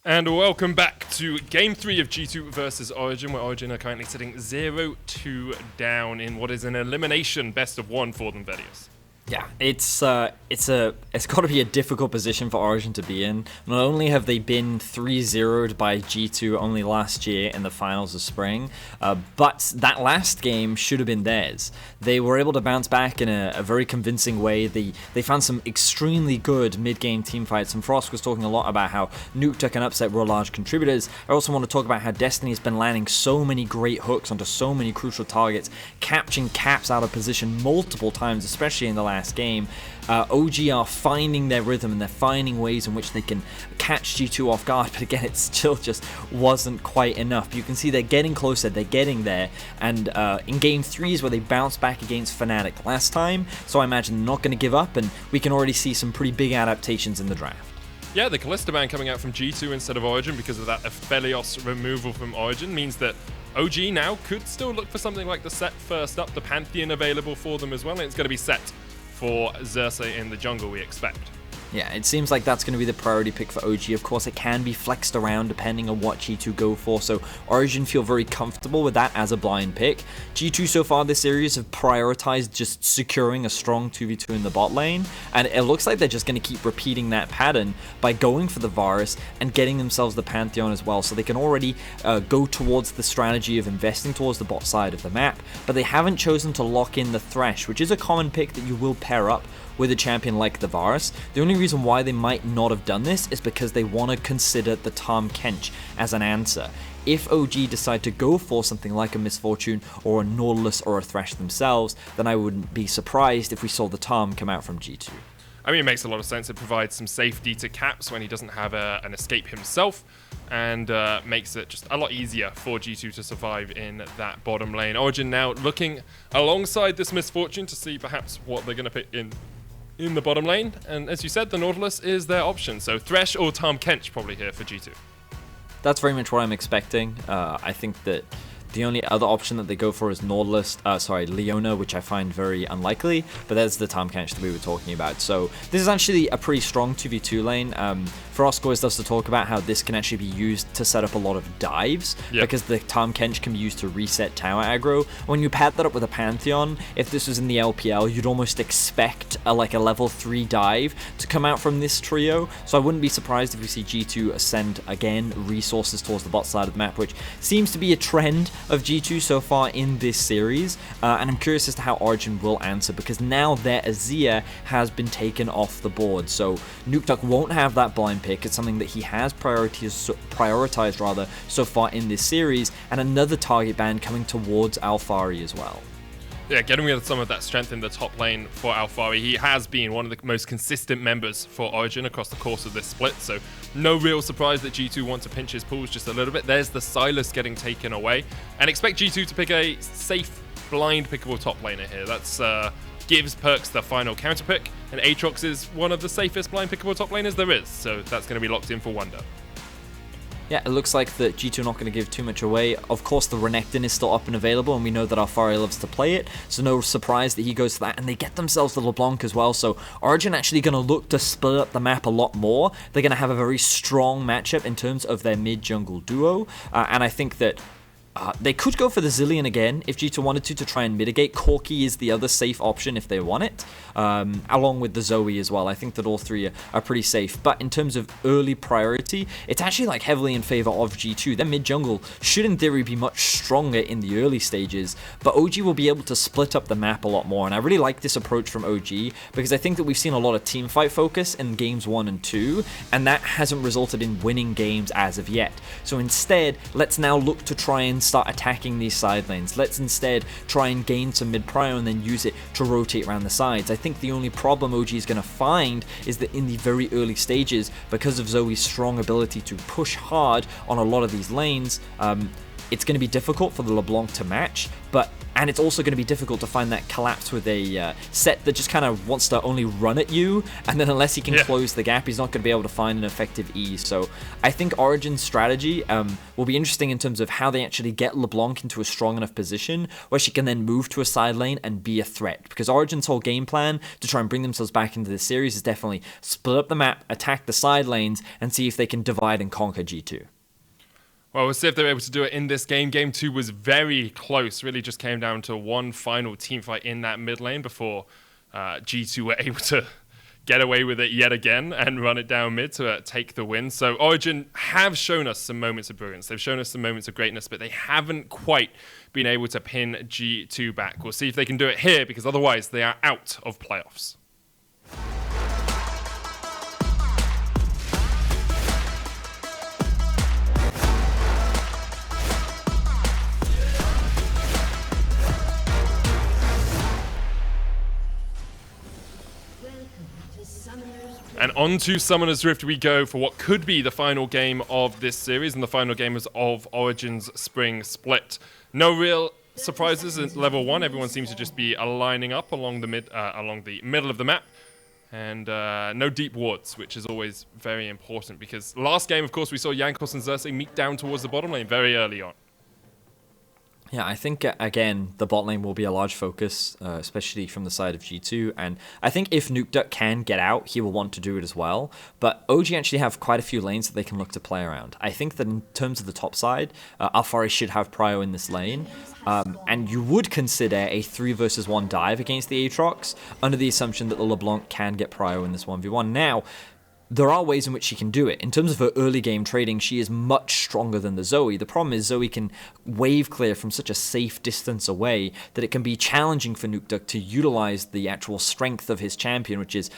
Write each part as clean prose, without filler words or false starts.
And welcome back to Game 3 of G2 versus Origen, where Origen are currently sitting 0-2 down in what is an elimination best of one for them, Vedius. Yeah, it's got to be a difficult position for Origen to be in. Not only have they been 3-0'd by G2 only last year in the finals of Spring, but that last game should have been theirs. They were able to bounce back in a very convincing way. They found some extremely good mid-game team fights, and Frost was talking a lot about how Nukeduck and Upset were large contributors. I also want to talk about how Destiny's been landing so many great hooks onto so many crucial targets, catching caps out of position multiple times, especially in the last game. OG are finding their rhythm and they're finding ways in which they can catch G2 off guard, but again, it still just wasn't quite enough. You can see they're getting closer, they're getting there, and in Game 3 is where they bounced back against Fnatic last time, so I imagine they're not going to give up, and we can already see some pretty big adaptations in the draft. Yeah, the Kalista ban coming out from G2 instead of Origen because of that Aphelios removal from Origen means that OG now could still look for something like the set first up, the Pantheon available for them as well, and it's going to be set for Xerxe in the jungle, we expect. Yeah, it seems like that's going to be the priority pick for OG. Of course, it can be flexed around depending on what G2 go for, so Origen feel very comfortable with that as a blind pick. G2 so far this series have prioritized just securing a strong 2v2 in the bot lane, and it looks like they're just going to keep repeating that pattern by going for the Varus and getting themselves the Pantheon as well, so they can already go towards the strategy of investing towards the bot side of the map, but they haven't chosen to lock in the Thresh, which is a common pick that you will pair up with a champion like the Varus. The only reason why they might not have done this is because they want to consider the Tahm Kench as an answer. If OG decide to go for something like a Misfortune or a Nautilus or a Thresh themselves, then I wouldn't be surprised if we saw the Tahm come out from G2. I mean, it makes a lot of sense. It provides some safety to Caps when he doesn't have an escape himself, and makes it just a lot easier for G2 to survive in that bottom lane. Origen now looking alongside this Misfortune to see perhaps what they're going to pick in the bottom lane, and as you said, the Nautilus is their option, so Thresh or Tahm Kench probably here for G2. That's very much what I'm expecting. I think that the only other option that they go for is Leona, which I find very unlikely, but that's the Tahm Kench that we were talking about. So this is actually a pretty strong 2v2 lane. Frost always loves to talk about how this can actually be used to set up a lot of dives, because the Tahm Kench can be used to reset tower aggro. When you pad that up with a Pantheon, if this was in the LPL, you'd almost expect a level 3 dive to come out from this trio, so I wouldn't be surprised if we see G2 send, again, resources towards the bot side of the map, which seems to be a trend of G2 so far in this series, and I'm curious as to how Origen will answer, because now their Azir has been taken off the board, so Nukeduck won't have that blind pick. It's something that he has prioritized so far in this series, and another target ban coming towards Alphari as well. Yeah, getting rid of some of that strength in the top lane for Alphari. He has been one of the most consistent members for Origen across the course of this split, so no real surprise that G2 want to pinch his pools just a little bit. There's the Sylas getting taken away, and expect G2 to pick a safe, blind pickable top laner here. That's gives PERKZ the final counter pick, and Aatrox is one of the safest blind pickable top laners there is, so that's going to be locked in for Wunder. Yeah, it looks like that G2 are not going to give too much away. Of course, the Renekton is still up and available, and we know that Alphari loves to play it, so no surprise that he goes to that, and they get themselves the LeBlanc as well, so Origen actually going to look to split up the map a lot more. They're going to have a very strong matchup in terms of their mid-jungle duo, and I think that they could go for the Zilean again if G2 wanted to try and mitigate. Corki is the other safe option if they want it, along with the Zoe as well. I think that all three are pretty safe, but in terms of early priority, it's actually heavily in favor of G2. Their mid-jungle should in theory be much stronger in the early stages, but OG will be able to split up the map a lot more, and I really like this approach from OG, because I think that we've seen a lot of teamfight focus in games 1 and 2, and that hasn't resulted in winning games as of yet. So instead, let's now look to try and start attacking these side lanes. Let's instead try and gain some mid-prio and then use it to rotate around the sides. I think the only problem OG is going to find is that in the very early stages, because of Zoe's strong ability to push hard on a lot of these lanes, it's going to be difficult for the LeBlanc to match, and it's also going to be difficult to find that collapse with a set that just kind of wants to only run at you, and then unless he can close the gap, he's not going to be able to find an effective E. So I think Origen's strategy will be interesting in terms of how they actually get LeBlanc into a strong enough position where she can then move to a side lane and be a threat. Because Origen's whole game plan to try and bring themselves back into this series is definitely split up the map, attack the side lanes, and see if they can divide and conquer G2. Well, we'll see if they're able to do it in this game. Game 2 was very close. Really just came down to one final team fight in that mid lane before G2 were able to get away with it yet again and run it down mid to take the win. So Origen have shown us some moments of brilliance. They've shown us some moments of greatness, but they haven't quite been able to pin G2 back. We'll see if they can do it here, because otherwise they are out of playoffs. And on to Summoner's Rift we go for what could be the final game of this series and the final game of Origen's Spring Split. No real surprises at level 1. Everyone seems to just be lining up along the middle of the map. And no deep wards, which is always very important, because last game, of course, we saw Jankos and Xerxe meet down towards the bottom lane very early on. Yeah, I think, again, the bot lane will be a large focus, especially from the side of G2. And I think if Nukeduck can get out, he will want to do it as well. But OG actually have quite a few lanes that they can look to play around. I think that in terms of the top side, Alphari should have prio in this lane. And you would consider a 3 versus 1 dive against the Aatrox under the assumption that the LeBlanc can get prio in this 1v1. Now, there are ways in which she can do it. In terms of her early game trading, she is much stronger than the Zoe. The problem is Zoe can wave clear from such a safe distance away that it can be challenging for Nukeduck to utilize the actual strength of his champion, which is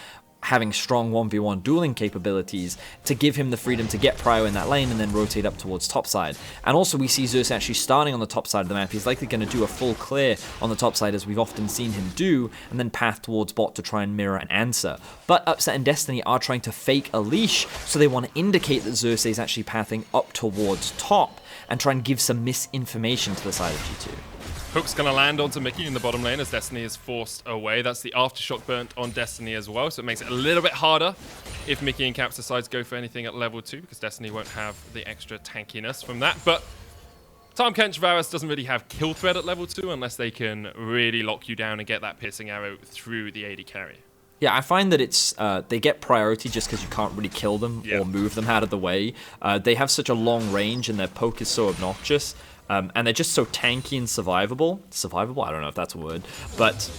having strong 1v1 dueling capabilities, to give him the freedom to get prio in that lane and then rotate up towards topside. And also we see Xerxe actually starting on the top side of the map. He's likely going to do a full clear on the top side, as we've often seen him do, and then path towards bot to try and mirror an answer. But Upset and Destiny are trying to fake a leash, so they want to indicate that Xerxe is actually pathing up towards top and try and give some misinformation to the side of G2. Hook's going to land onto Mikyx in the bottom lane as Destiny is forced away. That's the Aftershock burnt on Destiny as well, so it makes it a little bit harder if Mikyx and Caps decide to go for anything at level 2, because Destiny won't have the extra tankiness from that. But Tahm Kench Varus doesn't really have kill threat at level 2 unless they can really lock you down and get that piercing arrow through the AD carry. Yeah, I find that it's they get priority just because you can't really kill them or move them out of the way. They have such a long range and their poke is so obnoxious. And they're just so tanky and survivable. Survivable? I don't know if that's a word. But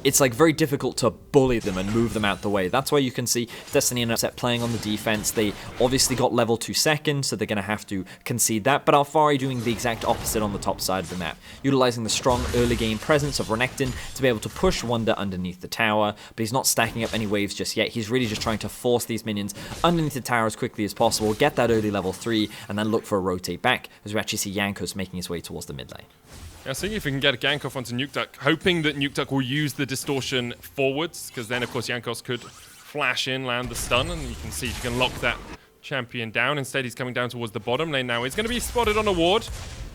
it's like very difficult to bully them and move them out the way. That's why you can see Destiny and Upset playing on the defense. They obviously got level 2 second, so they're going to have to concede that. But Alphari doing the exact opposite on the top side of the map, utilizing the strong early game presence of Renekton to be able to push Wunder underneath the tower. But he's not stacking up any waves just yet. He's really just trying to force these minions underneath the tower as quickly as possible, get that early level 3, and then look for a rotate back, as we actually see Jankos making his way towards the mid lane. Yeah, seeing if we can get a gank off onto Nukeduck, hoping that Nukeduck will use the distortion forwards, because then, of course, Jankos could flash in, land the stun, and you can see if you can lock that champion down. Instead, he's coming down towards the bottom lane now. He's going to be spotted on a ward,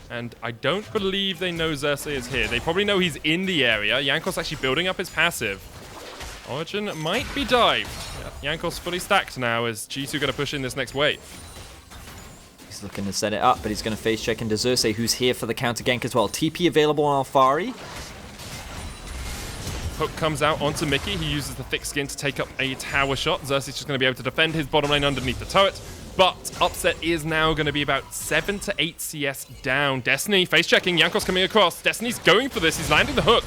and I don't believe they know Xerxe is here. They probably know he's in the area. Jankos actually building up his passive. Origen might be dived. Yeah, Jankos fully stacked now as G2 going to push in this next wave. He's looking to set it up, but he's going to face check into Xerxe, who's here for the counter gank as well. TP available on Alphari. Hook comes out onto Mikyx. He uses the thick skin to take up a tower shot. Xerxe's just going to be able to defend his bottom lane underneath the turret. But Upset is now going to be about 7 to 8 CS down. Destiny face checking. Jankos coming across. Destiny's going for this. He's landing the hook.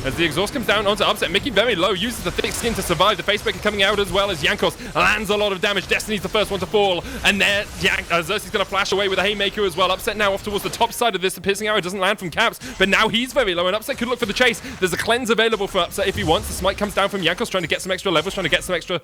As the exhaust comes down onto Upset, Mikyx very low, uses the thick skin to survive. The facebreaker coming out as well as Jankos lands a lot of damage. Destiny's the first one to fall, and there Xerxe's going to flash away with a haymaker as well. Upset now off towards the top side of this. The piercing arrow doesn't land from Caps, but now he's very low, and Upset could look for the chase. There's a cleanse available for Upset if he wants. The smite comes down from Jankos, trying to get some extra levels, trying to get some extra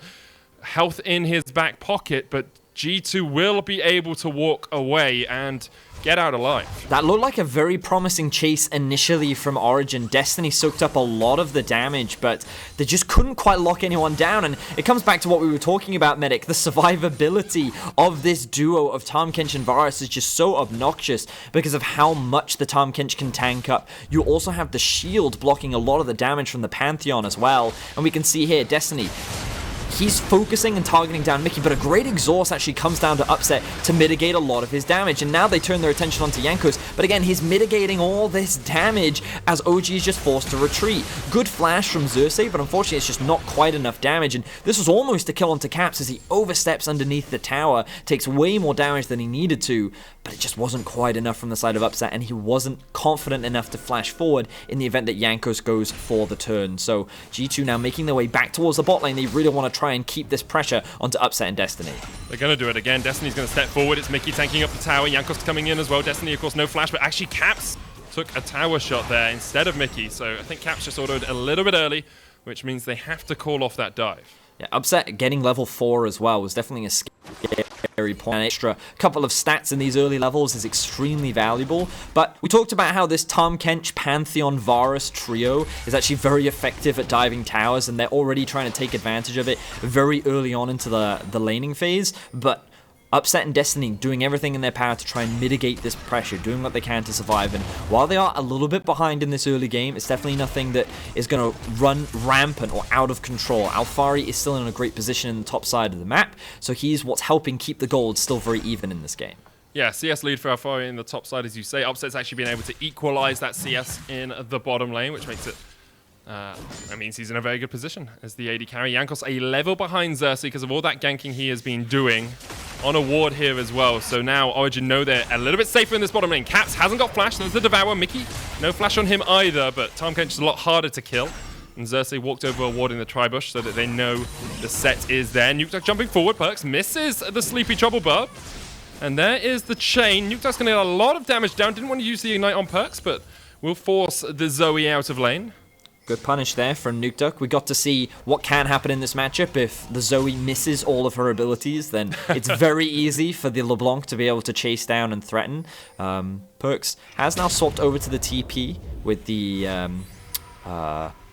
health in his back pocket, but G2 will be able to walk away and get out alive. That looked like a very promising chase initially from Origen. Destiny soaked up a lot of the damage, but they just couldn't quite lock anyone down. And it comes back to what we were talking about, Medic. The survivability of this duo of Tahm Kench and Varus is just so obnoxious because of how much the Tahm Kench can tank up. You also have the shield blocking a lot of the damage from the Pantheon as well. And we can see here, Destiny, he's focusing and targeting down Mikyx, but a great exhaust actually comes down to Upset to mitigate a lot of his damage. And now they turn their attention onto Jankos, but again, he's mitigating all this damage as OG is just forced to retreat. Good flash from Xerxe, but unfortunately it's just not quite enough damage. And this was almost a kill onto Caps as he oversteps underneath the tower, takes way more damage than he needed to, but it just wasn't quite enough from the side of Upset, and he wasn't confident enough to flash forward in the event that Jankos goes for the turn. So G2 now making their way back towards the bot lane. They really want to try and keep this pressure onto Upset and Destiny. They're going to do it again. Destiny's going to step forward. It's Mikyx tanking up the tower. Jankos coming in as well. Destiny, of course, no flash, but actually Caps took a tower shot there instead of Mikyx. So I think Caps just autoed a little bit early, which means they have to call off that dive. Yeah, Upset getting level 4 as well was definitely a scary point. An extra couple of stats in these early levels is extremely valuable. But we talked about how this Tahm Kench, Pantheon, Varus trio is actually very effective at diving towers, and they're already trying to take advantage of it very early on into the laning phase. But Upset and Destiny doing everything in their power to try and mitigate this pressure, doing what they can to survive. And while they are a little bit behind in this early game, it's definitely nothing that is going to run rampant or out of control. Alphari is still in a great position in the top side of the map, so he's what's helping keep the gold still very even in this game. Yeah, CS lead for Alphari in the top side, as you say. Upset's actually been able to equalize that CS in the bottom lane, which makes it that means he's in a very good position as the AD carry. Jankos a level behind Xerxe because of all that ganking he has been doing on a ward here as well. So now Origen know they're a little bit safer in this bottom lane. Caps hasn't got flash. There's the Devour. Mikyx, no flash on him either, but Tahm Kench is a lot harder to kill. And Xerxe walked over a ward in the Tribush so that they know the set is there. Nukeduck jumping forward. PERKZ misses the Sleepy Trouble Burp. And there is the chain. Nukeduck's going to get a lot of damage down. Didn't want to use the Ignite on PERKZ, but will force the Zoe out of lane. Good punish there from Nukeduck. We got to see what can happen in this matchup. If the Zoe misses all of her abilities, then it's very easy for the LeBlanc to be able to chase down and threaten. PERKZ has now swapped over to the TP with the Unsealed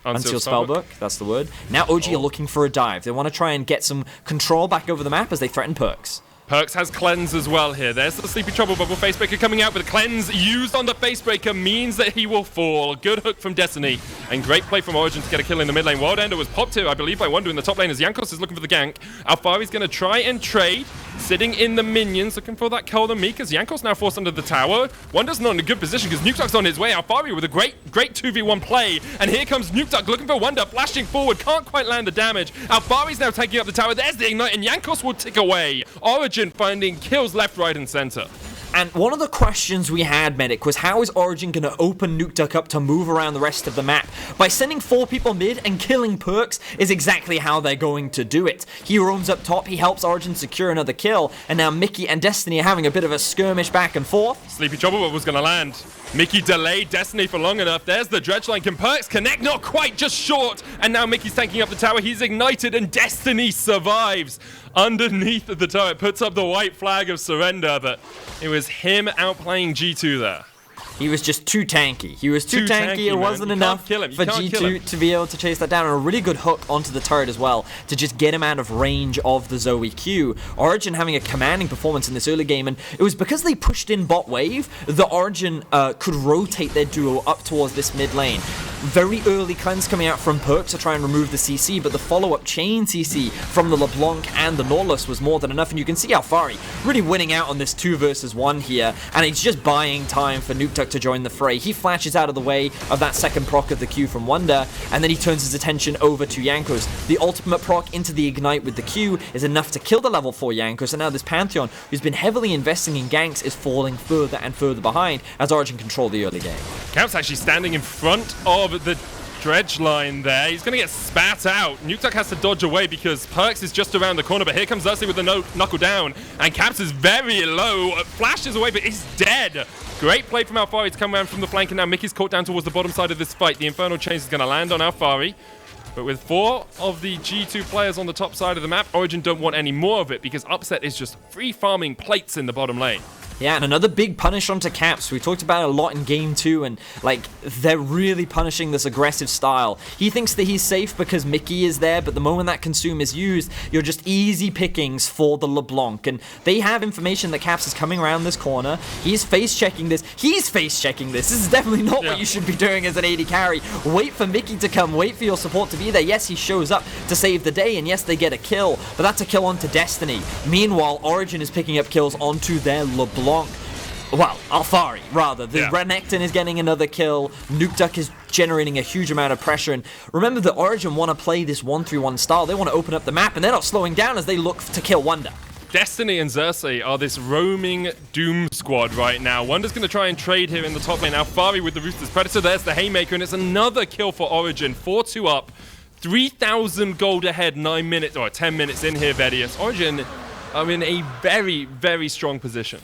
Spellbook. That's the word. Now OG are looking for a dive. They want to try and get some control back over the map as they threaten PERKZ. PERKZ has Cleanse as well here. There's the Sleepy Trouble Bubble. Facebreaker coming out, but the Cleanse used on the Facebreaker means that he will fall. Good hook from Destiny, and great play from Origen to get a kill in the mid lane. Wild Ender was popped here, I believe, by Wunder in the top lane as Jankos is looking for the gank. Alphari's going to try and trade, sitting in the minions, looking for that kill on me, because Jankos now forced under the tower. Wunder's not in a good position because Nukeduck's on his way. Alphari with a great 2v1 play, and here comes Nukeduck looking for Wunder, flashing forward, can't quite land the damage. Alphari's now taking up the tower. There's the Ignite, and Jankos will tick away. Origen finding kills left, right, and center. And one of the questions we had, Medic, was how is Origen going to open Nukeduck up to move around the rest of the map? By sending 4 people mid and killing PERKZ is exactly how they're going to do it. He roams up top, he helps Origen secure another kill, and now Mikyx and Destiny are having a bit of a skirmish back and forth. Sleepy Trouble was going to land. Mikyx delayed Destiny for long enough. There's the Dredge Line. Can PERKZ connect? Not quite, just short. And now Mikyx's tanking up the tower. He's ignited, and Destiny survives. Underneath the turret, puts up the white flag of surrender, but it was him outplaying G2 there. He was just too tanky. He was too tanky. It wasn't enough for G2 to be able to chase that down. And a really good hook onto the turret as well to just get him out of range of the Zoe Q. Origen having a commanding performance in this early game, and it was because they pushed in bot wave that Origen could rotate their duo up towards this mid lane. Very early cleanse coming out from PERKZ to try and remove the CC, but the follow-up chain CC from the LeBlanc and the Nautilus was more than enough, and you can see Alphari really winning out on this 2 versus 1 here, and he's just buying time for Nukeduck to join the fray. He flashes out of the way of that second proc of the Q from Wunder, and then he turns his attention over to Jankos. The ultimate proc into the Ignite with the Q is enough to kill the level 4 Jankos, and now this Pantheon, who's been heavily investing in ganks, is falling further and further behind as Origen control the early game. Camp's actually standing in front of the Dredge Line there. He's going to get spat out. Nukeduck has to dodge away because PERKZ is just around the corner, but here comes Xerxe with the knuckle down, and Caps is very low. Flashes away, but he's dead. Great play from Alphari to come around from the flank, and now Mikyx caught down towards the bottom side of this fight. The Infernal Chains is going to land on Alphari. But with 4 of the G2 players on the top side of the map, Origen don't want any more of it because Upset is just free farming plates in the bottom lane. Yeah, and another big punish onto Caps. We talked about it a lot in Game 2, and, like, they're really punishing this aggressive style. He thinks that he's safe because Mickey is there, but the moment that consume is used, you're just easy pickings for the LeBlanc. And they have information that Caps is coming around this corner. He's face-checking this. He's face-checking this. This is definitely not what you should be doing as an AD carry. Wait for Mickey to come. Wait for your support to be there. Yes, he shows up to save the day, and yes, they get a kill, but that's a kill onto Destiny. Meanwhile, Origen is picking up kills onto their LeBlanc. Well, Alphari, rather. The Renekton is getting another kill. Nukeduck is generating a huge amount of pressure. And remember that Origen want to play this 1-3-1 style. They want to open up the map, and they're not slowing down as they look to kill Wunder. Destiny and Xerxe are this roaming Doom squad right now. Wunder's going to try and trade here in the top lane. Alphari with the Ruthless Predator. There's the Haymaker, and it's another kill for Origen. 4-2 up. 3,000 gold ahead, 9 minutes, or 10 minutes in here, Vedius. Origen are in a very, very strong position.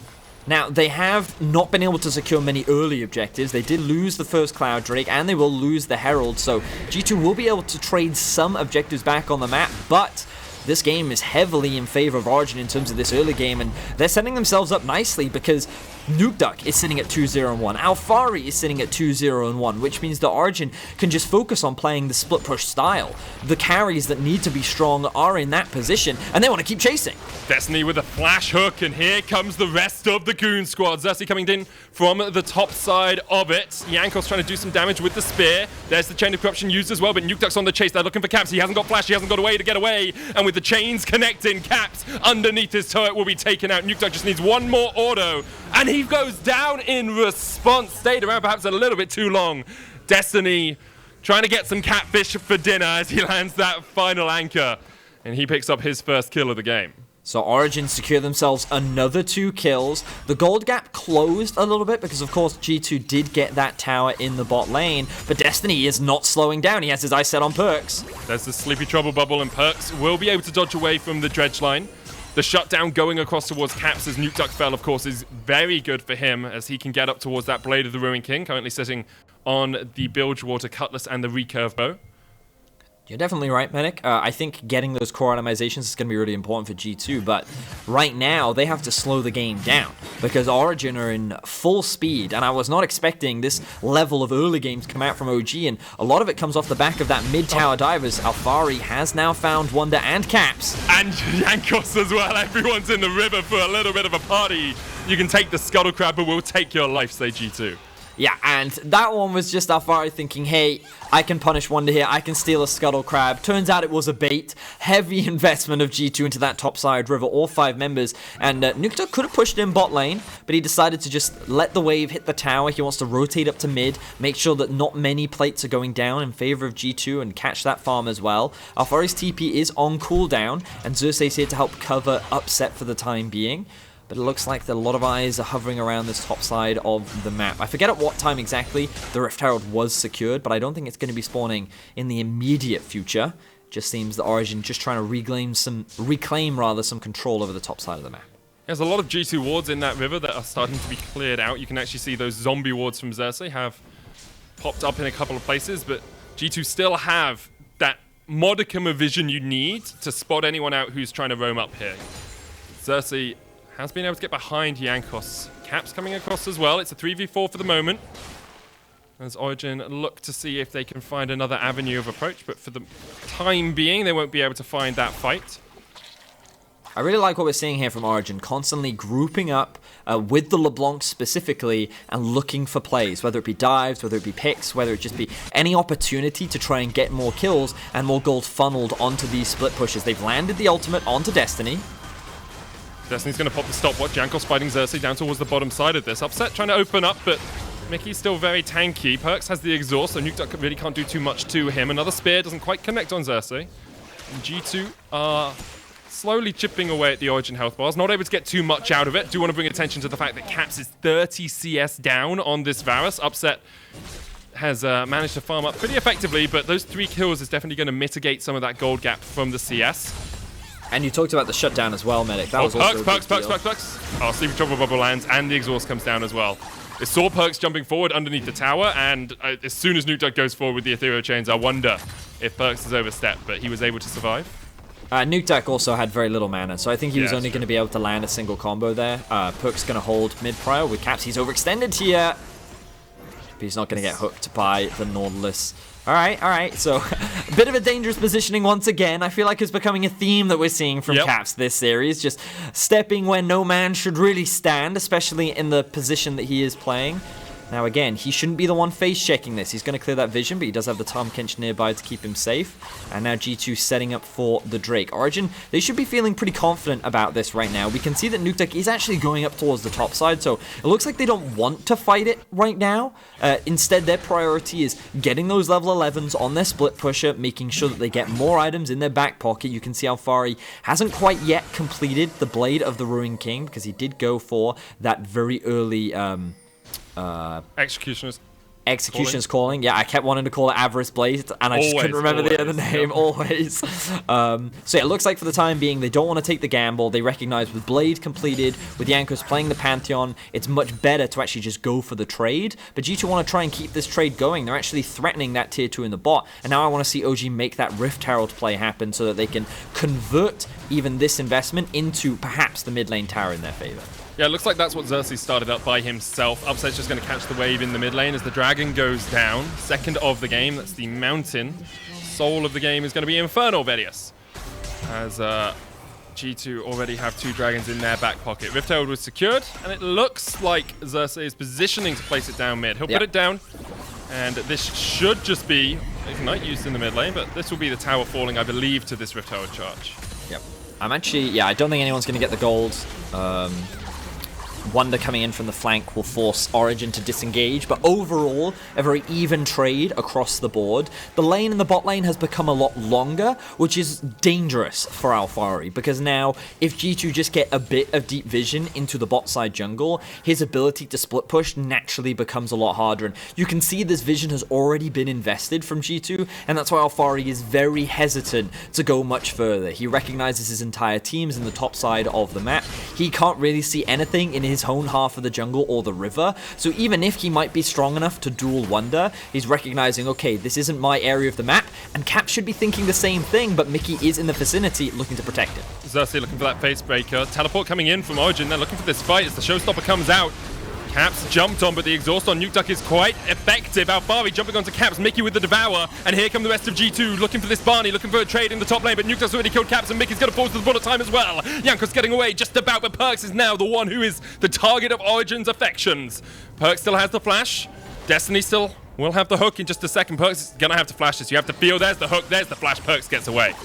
Now, they have not been able to secure many early objectives. They did lose the first Cloud Drake, and they will lose the Herald, so G2 will be able to trade some objectives back on the map, but this game is heavily in favor of Origen in terms of this early game, and they're setting themselves up nicely because Nukeduck is sitting at 2-0-1. Alphari is sitting at 2-0-1, which means that Origen can just focus on playing the split push style. The carries that need to be strong are in that position, and they want to keep chasing. Destiny with a flash hook, and here comes the rest of the Goon squad. Xerxe coming in from the top side of it. Jankos trying to do some damage with the spear. There's the Chain of Corruption used as well, but Nukeduck's on the chase. They're looking for Caps. He hasn't got flash. He hasn't got a way to get away. And with the chains connecting, Caps underneath his turret will be taken out. Nukeduck just needs one more auto, and he goes down in response. Stayed around perhaps a little bit too long. Destiny trying to get some catfish for dinner as he lands that final anchor, and he picks up his first kill of the game. So Origen secure themselves another 2 kills. The gold gap closed a little bit because, of course, G2 did get that tower in the bot lane, but Destiny is not slowing down. He has his eyes set on PERKZ. There's the Sleepy Trouble bubble, and PERKZ will be able to dodge away from the dredge line. The shutdown going across towards Caps as Nukeduck fell, of course, is very good for him as he can get up towards that Blade of the Ruin King, currently sitting on the Bilgewater Cutlass and the recurve bow. You're definitely right, Medic. I think getting those core itemizations is going to be really important for G2, but right now they have to slow the game down because Origen are in full speed, and I was not expecting this level of early game to come out from OG, and a lot of it comes off the back of that mid-tower divers. Alphari has now found Wunder and Caps. And Jankos as well. Everyone's in the river for a little bit of a party. You can take the Scuttle Crab, but we'll take your life, say G2. Yeah, and that one was just Alphari thinking, hey, I can punish Wunder here, I can steal a Scuttle Crab. Turns out it was a bait. Heavy investment of G2 into that topside river, all 5 members. And Nukeduck could have pushed in bot lane, but he decided to just let the wave hit the tower. He wants to rotate up to mid, make sure that not many plates are going down in favor of G2 and catch that farm as well. Alphari's TP is on cooldown, and Xerxe is here to help cover Upset for the time being. But it looks like a lot of eyes are hovering around this top side of the map. I forget at what time exactly the Rift Herald was secured, but I don't think it's going to be spawning in the immediate future. Just seems that Origen just trying to reclaim some control over the top side of the map. There's a lot of G2 wards in that river that are starting to be cleared out. You can actually see those zombie wards from Xerxe have popped up in a couple of places, but G2 still have that modicum of vision you need to spot anyone out who's trying to roam up here. Xerxe has been able to get behind Jankos. Caps coming across as well. It's a 3v4 for the moment, as Origen look to see if they can find another avenue of approach, but for the time being, they won't be able to find that fight. I really like what we're seeing here from Origen, constantly grouping up with the LeBlanc specifically and looking for plays, whether it be dives, whether it be picks, whether it just be any opportunity to try and get more kills and more gold funneled onto these split pushes. They've landed the ultimate onto Destiny. Destiny's going to pop the stopwatch. Jankos fighting Xerxe down towards the bottom side of this. Upset trying to open up, but Mickey's still very tanky. PERKZ has the exhaust, so Nukeduck really can't do too much to him. Another spear doesn't quite connect on Xerxe. And G2 are slowly chipping away at the Origen health bars. Not able to get too much out of it. Do want to bring attention to the fact that Caps is 30 CS down on this Varus. Upset has managed to farm up pretty effectively, but those 3 kills is definitely going to mitigate some of that gold gap from the CS. And you talked about the shutdown as well, Medic. That was also PERKZ. Oh, Sleepy Trouble bubble lands, and the exhaust comes down as well. It saw PERKZ jumping forward underneath the tower, and as soon as Nukeduck goes forward with the Ethereal Chains, Wunder if PERKZ is overstepped, but he was able to survive. Nukeduck also had very little mana, so I think he was Yeah, only that's going to be able to land a single combo there. PERKZ going to hold mid prior with Caps. He's overextended here, but he's not going to get hooked by the Nautilus. All right. So a bit of a dangerous positioning once again. I feel like it's becoming a theme that we're seeing from Caps this series. Just stepping where no man should really stand, especially in the position that he is playing. Now again, he shouldn't be the one face checking this. He's going to clear that vision, but he does have the Tom Kench nearby to keep him safe. And now G2 setting up for the Drake. Origen, they should be feeling pretty confident about this right now. We can see that Nukeduck is actually going up towards the top side, so it looks like they don't want to fight it right now. Instead, their priority is getting those level 11s on their split pusher, making sure that they get more items in their back pocket. You can see Alphari hasn't quite yet completed the Blade of the Ruined King, because he did go for that very early... Executioner's calling. Yeah, I kept wanting to call it Avarice Blade, and I just couldn't remember the other name. Always. So yeah, it looks like for the time being, they don't want to take the gamble. They recognize with Blade completed, with Jankos playing the Pantheon, it's much better to actually just go for the trade. But G2 want to try and keep this trade going. They're actually threatening that tier 2 in the bot, and now I want to see OG make that Rift Herald play happen so that they can convert even this investment into perhaps the mid lane tower in their favor. Yeah, it looks like that's what Xerxe started up by himself. Upset's just going to catch the wave in the mid lane as the dragon goes down. Second of the game, that's the mountain. Soul of the game is going to be Infernal Vedius, as G2 already have 2 dragons in their back pocket. Rift Herald was secured, and it looks like Xerxe is positioning to place it down mid. He'll put it down, and this should just be Ignite used in the mid lane, but this will be the tower falling, I believe, to this Rift Herald charge. Yep. I'm actually, I don't think anyone's going to get the gold. Wunder coming in from the flank will force Origen to disengage, but overall, a very even trade across the board. The lane in the bot lane has become a lot longer, which is dangerous for Alphari, because now, if G2 just get a bit of deep vision into the bot side jungle, his ability to split push naturally becomes a lot harder, and you can see this vision has already been invested from G2, and that's why Alphari is very hesitant to go much further. He recognizes his entire team's in the top side of the map. He can't really see anything in his own half of the jungle or the river, so even if he might be strong enough to duel Wunder, he's recognizing, okay, this isn't my area of the map, and Cap should be thinking the same thing, but Mikyx is in the vicinity looking to protect him. Xerxe looking for that face breaker. Teleport coming in from Origen. They're looking for this fight as the showstopper comes out. Caps jumped on, but the exhaust on Nukeduck is quite effective. Alphari jumping onto Caps, Mikyx with the Devour, and here come the rest of G2 looking for this Barney, looking for a trade in the top lane, but Nukeduck's already killed Caps, and Mikyx's going to fall to the bullet time as well. Jankos getting away just about, but PERKZ is now the one who is the target of Origen's affections. PERKZ still has the flash. Destiny still will have the hook in just a second. PERKZ is going to have to flash this. You have to feel, there's the hook, there's the flash. PERKZ gets away.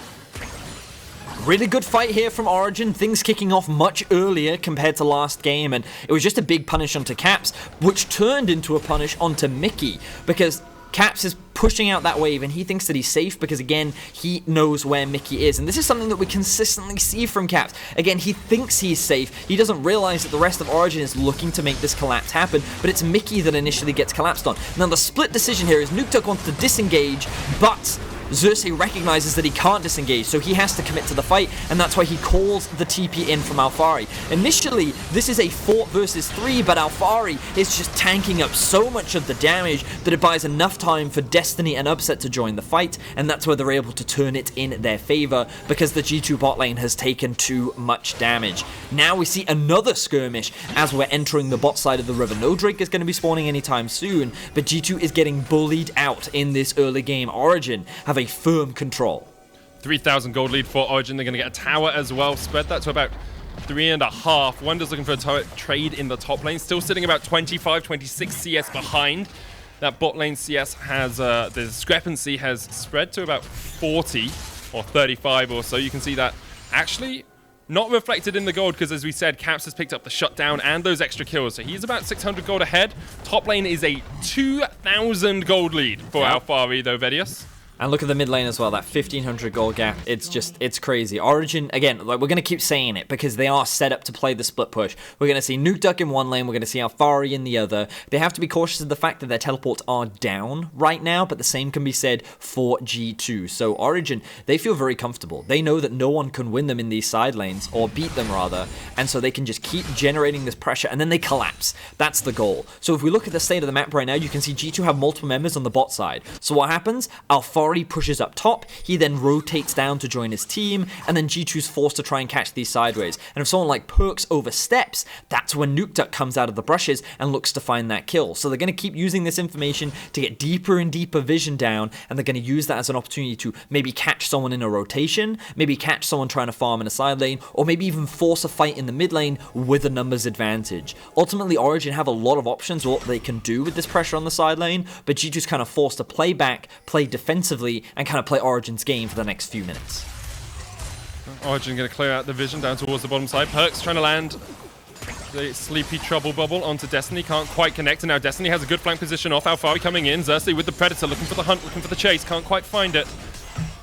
Really good fight here from Origen, things kicking off much earlier compared to last game, and it was just a big punish onto Caps, which turned into a punish onto Mikyx, because Caps is pushing out that wave, and he thinks that he's safe because, again, he knows where Mikyx is. And this is something that we consistently see from Caps. Again, he thinks he's safe. He doesn't realize that the rest of Origen is looking to make this collapse happen, but it's Mikyx that initially gets collapsed on. Now, the split decision here is Nukeduck wants to disengage, but Xerxe recognizes that he can't disengage, so he has to commit to the fight, and that's why he calls the TP in from Alphari. Initially, this is a 4 versus 3, but Alphari is just tanking up so much of the damage that it buys enough time for Destiny and Upset to join the fight, and that's where they're able to turn it in their favor, because the G2 bot lane has taken too much damage. Now we see another skirmish as we're entering the bot side of the river. No Drake is going to be spawning anytime soon, but G2 is getting bullied out in this early game. Origen have a firm control. 3,000 gold lead for Origen. They're going to get a tower as well. Spread that to about 3.5. Wunder's looking for a trade in the top lane. Still sitting about 25, 26 CS behind. That bot lane CS has, the discrepancy has spread to about 40 or 35 or so. You can see that actually not reflected in the gold because, as we said, Caps has picked up the shutdown and those extra kills. So he's about 600 gold ahead. Top lane is a 2,000 gold lead for Alphari, though, Vedius. And look at the mid lane as well, that 1,500 gold gap. It's crazy. Origen, again, like, we're going to keep saying it because they are set up to play the split push. We're going to see Nukeduck in one lane, we're going to see Alphari in the other. They have to be cautious of the fact that their teleports are down right now, but the same can be said for G2. So Origen, they feel very comfortable. They know that no one can win them in these side lanes, or beat them rather, and so they can just keep generating this pressure, and then they collapse. That's the goal. So if we look at the state of the map right now, you can see G2 have multiple members on the bot side. So what happens? Alphari Alphari pushes up top, he then rotates down to join his team, and then G2's forced to try and catch these sideways. And if someone like PERKZ oversteps, that's when Nukeduck comes out of the brushes and looks to find that kill. So they're going to keep using this information to get deeper and deeper vision down, and they're going to use that as an opportunity to maybe catch someone in a rotation, maybe catch someone trying to farm in a side lane, or maybe even force a fight in the mid lane with a numbers advantage. Ultimately, Origen have a lot of options what they can do with this pressure on the side lane, but G2's kind of forced to play back, play defensively, and kind of play Origen's game for the next few minutes. Origen going to clear out the vision down towards the bottom side. PERKZ trying to land the sleepy trouble bubble onto Destiny. Can't quite connect, and now Destiny has a good flank position off. Alphari coming in. Xerxe with the Predator, looking for the hunt, looking for the chase. Can't quite find it.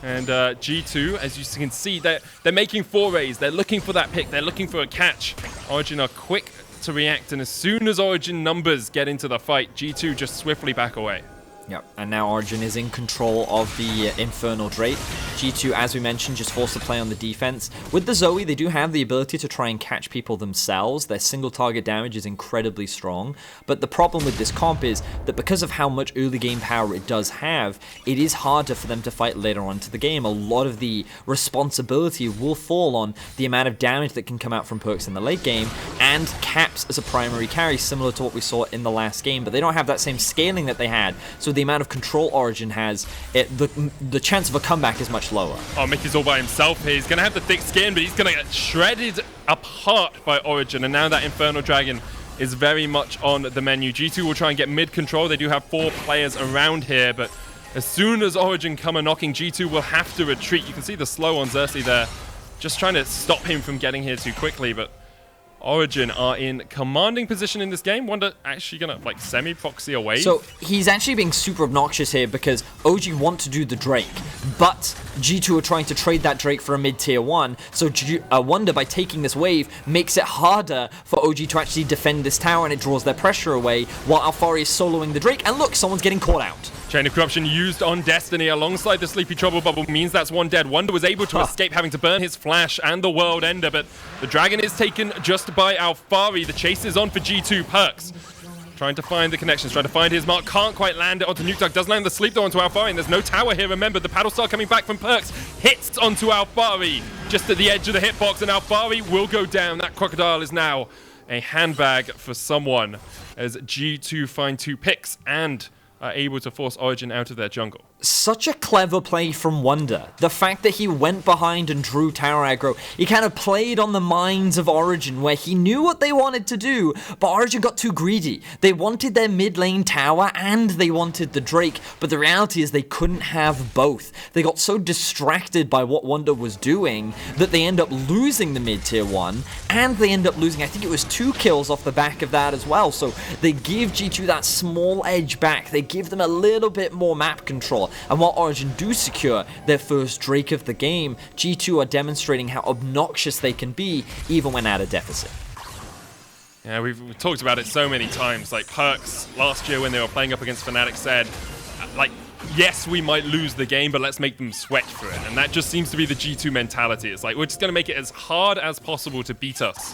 And G2, as you can see, they're making forays. They're looking for that pick. They're looking for a catch. Origen are quick to react, and as soon as Origen numbers get into the fight, G2 just swiftly back away. Yep, and now Origen is in control of the Infernal Drake. G2, as we mentioned, just forced to play on the defense. With the Zoe, they do have the ability to try and catch people themselves. Their single target damage is incredibly strong. But the problem with this comp is that because of how much early game power it does have, it is harder for them to fight later on into the game. A lot of the responsibility will fall on the amount of damage that can come out from PERKZ in the late game, and Caps as a primary carry, similar to what we saw in the last game. But they don't have that same scaling that they had, so the amount of control Origen has, the chance of a comeback is much lower. Oh, Mikyx all by himself here. He's going to have the thick skin, but he's going to get shredded apart by Origen. And now that Infernal Dragon is very much on the menu. G2 will try and get mid control. They do have 4 players around here, but as soon as Origen come a knocking, G2 will have to retreat. You can see the slow on Xerxe there, just trying to stop him from getting here too quickly, but Origen are in commanding position in this game. Wunder actually gonna like semi-proxy away. So he's actually being super obnoxious here because OG want to do the Drake, but G2 are trying to trade that Drake for a mid-tier 1. So Wunder, by taking this wave, makes it harder for OG to actually defend this tower, and it draws their pressure away while Alphari is soloing the Drake. And look, someone's getting caught out. Chain of Corruption used on Destiny alongside the Sleepy Trouble Bubble means that's one dead. Wunder was able to escape having to burn his flash and the World Ender, but the Dragon is taken just by Alphari. The chase is on for G2. PERKZ trying to find the connections, trying to find his mark, can't quite land it onto Nukeduck, does land the sleep though onto Alphari, and there's no tower here, remember. The Paddle Star coming back from PERKZ, hits onto Alphari, just at the edge of the hitbox, and Alphari will go down. That Crocodile is now a handbag for someone, as G2 find 2 picks and are able to force Origen out of their jungle. Such a clever play from Wunder. The fact that he went behind and drew tower aggro, he kind of played on the minds of Origen, where he knew what they wanted to do, but Origen got too greedy. They wanted their mid lane tower and they wanted the Drake, but the reality is they couldn't have both. They got so distracted by what Wunder was doing that they end up losing the mid tier 1, and they end up losing, I think it was 2 kills off the back of that as well. So they give G2 that small edge back. They give them a little bit more map control. And while Origen do secure their first Drake of the game, G2 are demonstrating how obnoxious they can be even when at a deficit. Yeah, we've talked about it so many times. Like PERKZ last year when they were playing up against Fnatic said, like, yes, we might lose the game, but let's make them sweat for it. And that just seems to be the G2 mentality. It's like, we're just going to make it as hard as possible to beat us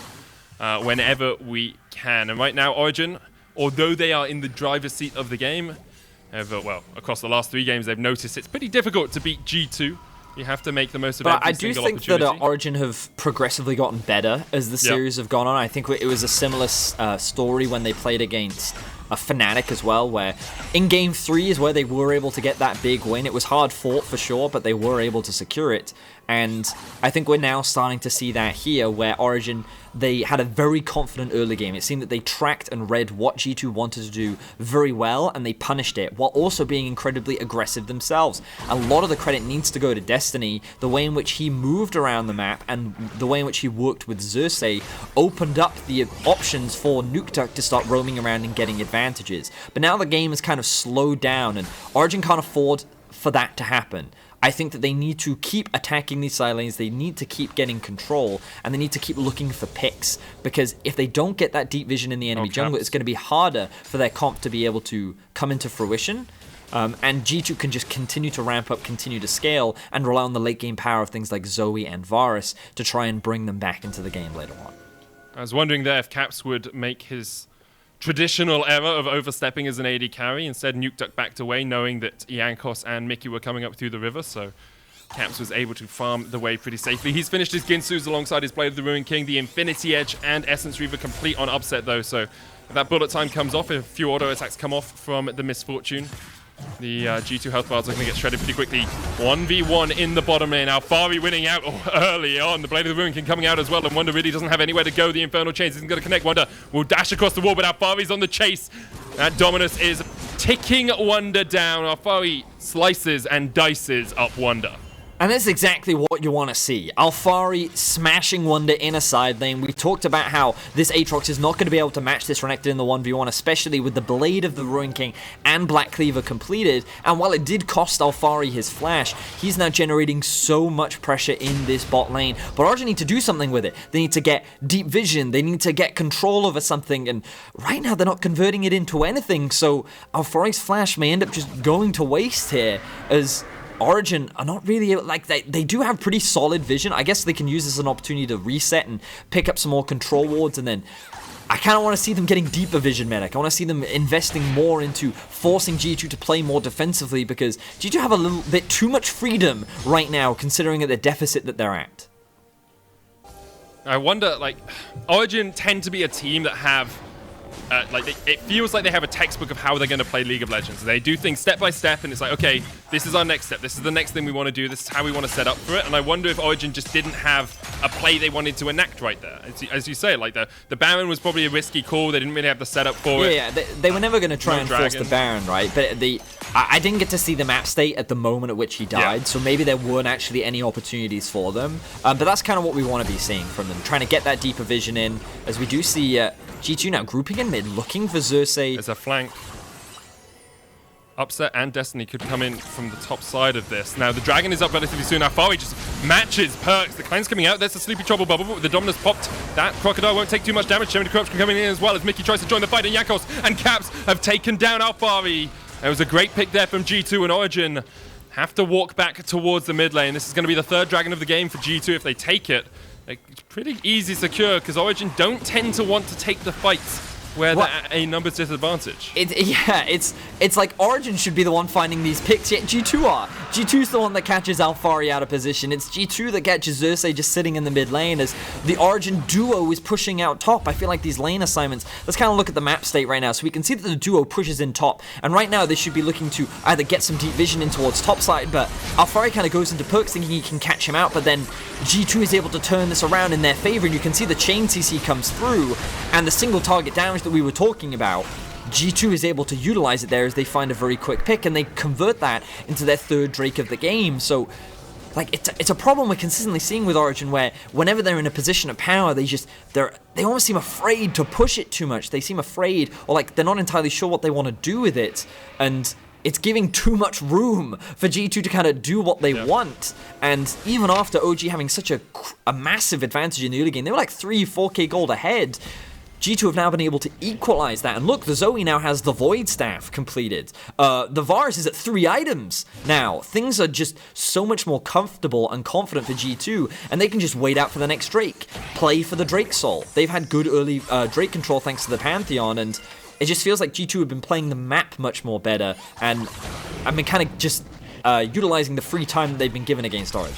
whenever we can. And right now, Origen, although they are in the driver's seat of the game, well, across the last 3 games, they've noticed it's pretty difficult to beat G2. You have to make the most of every single opportunity. But I do think that Origen have progressively gotten better as the series have gone on. I think it was a similar story when they played against a Fnatic as well, where in Game 3 is where they were able to get that big win. It was hard fought for sure, but they were able to secure it. And I think we're now starting to see that here, where Origen, they had a very confident early game. It seemed that they tracked and read what G2 wanted to do very well, and they punished it, while also being incredibly aggressive themselves. A lot of the credit needs to go to Destiny. The way in which he moved around the map and the way in which he worked with Xerxe opened up the options for Nukeduck to start roaming around and getting advantages. But now the game is kind of slowed down, and Origen can't afford for that to happen. I think that they need to keep attacking these side lanes, they need to keep getting control, and they need to keep looking for picks, because if they don't get that deep vision in the enemy jungle, it's going to be harder for their comp to be able to come into fruition. And G2 can just continue to ramp up, continue to scale, and rely on the late game power of things like Zoe and Varus to try and bring them back into the game later on. I was wondering there if Caps would make his traditional error of overstepping as an AD carry. Instead, Nukeduck backed away, knowing that Jankos and Mikyx were coming up through the river, so Caps was able to farm the wave pretty safely. He's finished his Ginsus alongside his Blade of the Ruined King. The Infinity Edge and Essence Reaver complete on upset, though, so if that bullet time comes off, if a few auto attacks come off from the Misfortune, the G2 health bars are going to get shredded pretty quickly. 1v1 in the bottom lane. Alphari winning out early on. The Blade of the Ruined King coming out as well, and Wunder really doesn't have anywhere to go. The Infernal Chains isn't going to connect. Wunder will dash across the wall, but Alphari's on the chase. That Dominus is ticking Wunder down. Alphari slices and dices up Wunder. And that's exactly what you want to see. Alphari smashing Wunder in a side lane. We talked about how this Aatrox is not going to be able to match this Renekton in the 1v1, especially with the Blade of the Ruined King and Black Cleaver completed. And while it did cost Alphari his flash, he's now generating so much pressure in this bot lane. But Origen need to do something with it. They need to get deep vision. They need to get control over something. And right now they're not converting it into anything. So Alphari's flash may end up just going to waste here, as Origen are not really, like, they do have pretty solid vision. I guess they can use this as an opportunity to reset and pick up some more control wards, and then I kind of want to see them getting deeper vision medic. I want to see them investing more into forcing G2 to play more defensively, because G2 have a little bit too much freedom right now, considering the deficit that they're at. I wonder, like, Origen tend to be a team that have it feels like they have a textbook of how they're going to play League of Legends. They do things step by step, and it's like, okay, this is our next step. This is the next thing we want to do. This is how we want to set up for it. And I wonder if Origen just didn't have a play they wanted to enact right there. As you say, like the Baron was probably a risky call. They didn't really have the setup for it. Yeah, they were never going to try and force the Baron, right? But I didn't get to see the map state at the moment at which he died, so maybe there weren't actually any opportunities for them. But that's kind of what we want to be seeing from them, trying to get that deeper vision in, as we do see G2 now grouping in mid, looking for Xerxe. There's a flank. Upset and Destiny could come in from the top side of this. Now, the Dragon is up relatively soon. Alphari just matches PERKZ. The Klein's coming out. There's a Sleepy Trouble bubble, but the Dominus popped. That Crocodile won't take too much damage. Jeremy Corruption coming in as well as Mikyx tries to join the fight, and Jankos and Caps have taken down Alphari. It was a great pick there from G2, and Origen have to walk back towards the mid lane. This is going to be the third Dragon of the game for G2 if they take it. It's pretty easy secure, because Origen don't tend to want to take the fights where they're at a numbers disadvantage. It's like Origen should be the one finding these picks, yet G2 are. G2's the one that catches Alphari out of position. It's G2 that catches Xerxe just sitting in the mid lane as the Origen duo is pushing out top. I feel like these lane assignments, let's kind of look at the map state right now. So we can see that the duo pushes in top, and right now they should be looking to either get some deep vision in towards top side, but Alphari kind of goes into PERKZ thinking he can catch him out, but then G2 is able to turn this around in their favor, and you can see the chain CC comes through, and the single target damage that we were talking about, G2 is able to utilize it there as they find a very quick pick, and they convert that into their third Drake of the game. So, like, it's a problem we're consistently seeing with Origen, where whenever they're in a position of power, they almost seem afraid to push it too much. They seem afraid, or like they're not entirely sure what they want to do with it, and it's giving too much room for G2 to kind of do what they want. And even after OG having such a massive advantage in the early game, they were like 4K gold ahead. G2 have now been able to equalize that. And look, the Zoe now has the Void Staff completed. The Varus is at 3 items now. Things are just so much more comfortable and confident for G2, and they can just wait out for the next Drake. Play for the Drake Soul. They've had good early Drake control thanks to the Pantheon, and it just feels like G2 have been playing the map much more better, and I mean, kind of just utilizing the free time that they've been given against Origen.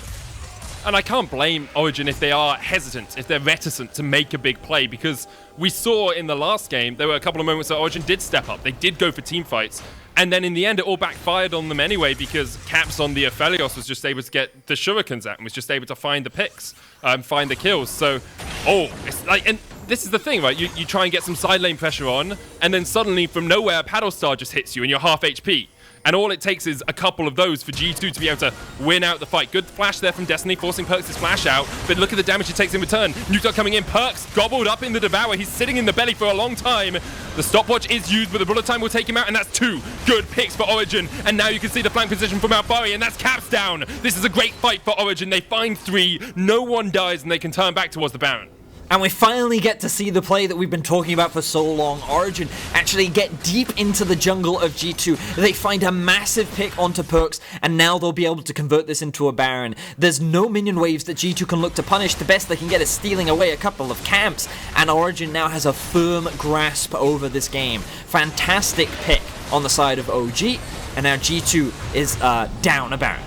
And I can't blame Origen if they are hesitant, if they're reticent to make a big play, because we saw in the last game, there were a couple of moments that Origen did step up. They did go for team fights. And then in the end, it all backfired on them anyway, because Caps on the Aphelios was just able to get the shurikens out and was just able to find the picks, find the kills. So, it's like, and this is the thing, right? You try and get some side lane pressure on, and then suddenly from nowhere, a paddle star just hits you and you're half HP. And all it takes is a couple of those for G2 to be able to win out the fight. Good flash there from Destiny, forcing PERKZ' flash out. But look at the damage it takes in return. Nukeduck coming in. PERKZ gobbled up in the Devour. He's sitting in the belly for a long time. The stopwatch is used, but the bullet time will take him out. And that's 2 good picks for Origen. And now you can see the flank position from Alphari. And that's Caps down. This is a great fight for Origen. They find 3. No one dies, and they can turn back towards the Baron. And we finally get to see the play that we've been talking about for so long. Origen actually get deep into the jungle of G2. They find a massive pick onto PERKZ, and now they'll be able to convert this into a Baron. There's no minion waves that G2 can look to punish. The best they can get is stealing away a couple of camps, and Origen now has a firm grasp over this game. Fantastic pick on the side of OG, and now G2 is down a Baron.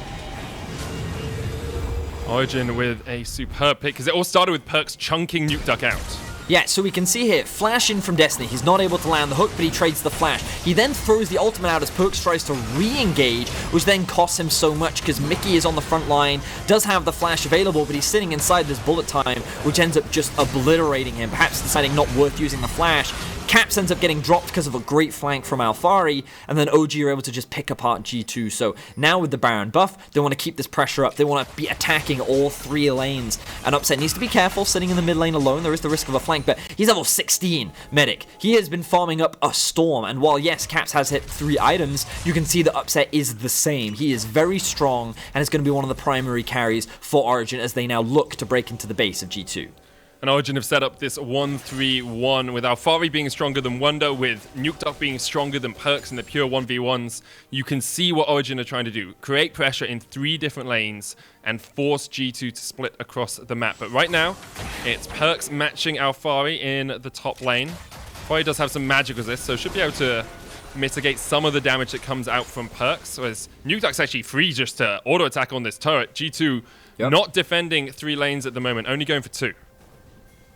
Origen with a superb pick, because it all started with PERKZ chunking Nukeduck out. Yeah, so we can see here, flash in from Destiny. He's not able to land the hook, but he trades the flash. He then throws the ultimate out as PERKZ tries to re-engage, which then costs him so much because Mikyx is on the front line, does have the flash available, but he's sitting inside this bullet time, which ends up just obliterating him, perhaps deciding not worth using the flash. Caps ends up getting dropped because of a great flank from Alphari, and then OG are able to just pick apart G2. So now with the Baron buff, they want to keep this pressure up. They want to be attacking all 3 lanes. And Upset needs to be careful sitting in the mid lane alone. There is the risk of a flank, but he's level 16 medic. He has been farming up a storm, and while yes, Caps has hit 3 items, you can see that Upset is the same. He is very strong, and is going to be one of the primary carries for Origen as they now look to break into the base of G2. And Origen have set up this 1-3-1 with Alphari being stronger than Wunder, with Nukeduck being stronger than PERKZ in the pure 1v1s. You can see what Origen are trying to do. Create pressure in 3 different lanes and force G2 to split across the map. But right now, it's PERKZ matching Alphari in the top lane. Alphari does have some magic resist, so should be able to mitigate some of the damage that comes out from PERKZ. Whereas Nukeduck's actually free just to auto-attack on this turret. G2 not defending 3 lanes at the moment, only going for 2.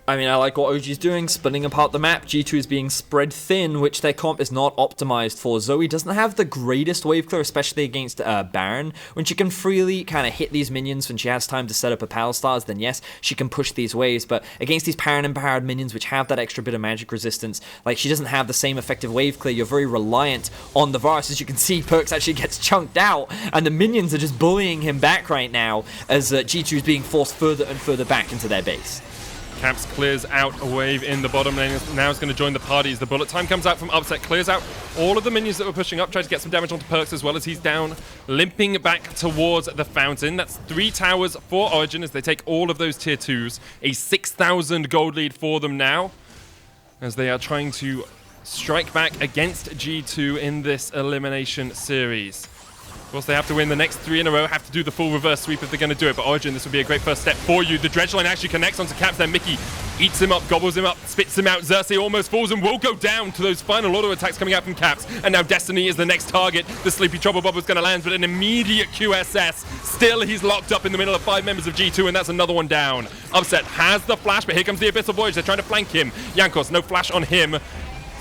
I mean, I like what OG's doing, splitting apart the map. G2 is being spread thin, which their comp is not optimized for. Zoe doesn't have the greatest wave clear, especially against Baron. When she can freely kind of hit these minions when she has time to set up her Pal Stars, then yes, she can push these waves. But against these Baron-empowered minions, which have that extra bit of magic resistance, like she doesn't have the same effective wave clear. You're very reliant on the Varus. As you can see, PERKZ actually gets chunked out, and the minions are just bullying him back right now as G2 is being forced further and further back into their base. Caps clears out a wave in the bottom lane. Now is going to join the party as the bullet time comes out from Upset. Clears out all of the minions that were pushing up. Tries to get some damage onto PERKZ as well as he's down, limping back towards the fountain. That's 3 towers for Origen as they take all of those tier 2s. A 6,000 gold lead for them now as they are trying to strike back against G2 in this elimination series. Of course, they have to win the next 3 in a row, have to do the full reverse sweep if they're going to do it. But Origen, this would be a great first step for you. The dredge line actually connects onto Caps there. Mikyx eats him up, gobbles him up, spits him out. Xerxe almost falls and will go down to those final auto attacks coming out from Caps. And now Destiny is the next target. The Sleepy Trouble Bob was going to land, but an immediate QSS. Still, he's locked up in the middle of 5 members of G2, and that's another one down. Upset has the flash, but here comes the Abyssal Voyage. They're trying to flank him. Jankos, no flash on him.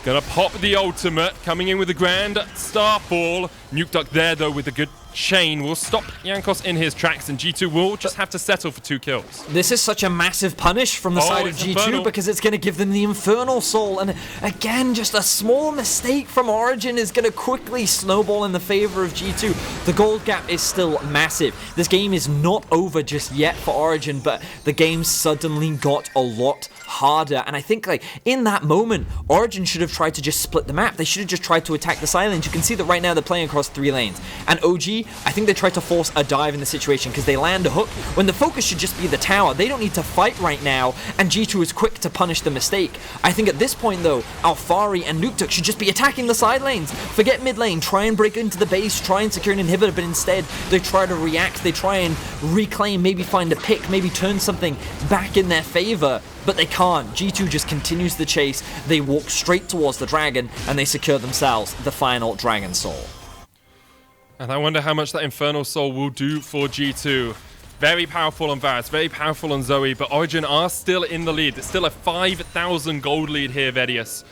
Gonna pop the ultimate, coming in with the Grand Starfall. Nukeduck there, though, with a good chain will stop Jankos in his tracks, and G2 will just have to settle for 2 kills. This is such a massive punish from the side of G2 Infernal, because it's going to give them the Infernal Soul, and again, just a small mistake from Origen is going to quickly snowball in the favor of G2. The gold gap is still massive. This game is not over just yet for Origen, but the game suddenly got a lot harder, and I think like in that moment, Origen should have tried to just split the map. They should have just tried to attack the side lanes. You can see that right now they're playing across 3 lanes, and OG, I think they tried to force a dive in the situation because they land a hook when the focus should just be the tower. They don't need to fight right now, and G2 is quick to punish the mistake. I think at this point though, Alphari and Nukeduck should just be attacking the side lanes. Forget mid lane, try and break into the base, try and secure an inhibitor, but instead they try to react, they try and reclaim, maybe find a pick, maybe turn something back in their favor. But they can't. G2 just continues the chase. They walk straight towards the dragon, and they secure themselves the final Dragon Soul. And I wonder how much that Infernal Soul will do for G2. Very powerful on Varus, very powerful on Zoe, but Origen are still in the lead. It's still a 5,000 gold lead here, Vedius.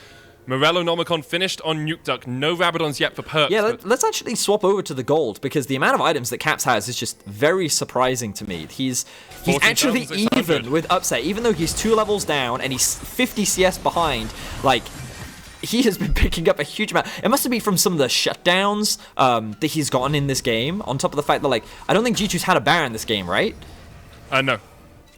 Morello Nomicon finished on Nukeduck. No Rabadons yet for PERKZ. Yeah, let's actually swap over to the gold, because the amount of items that Caps has is just very surprising to me. He's actually even with Upset, even though he's 2 levels down and he's 50 CS behind, like, he has been picking up a huge amount. It must have been from some of the shutdowns that he's gotten in this game, on top of the fact that, like, I don't think G2's had a Baron this game, right? No.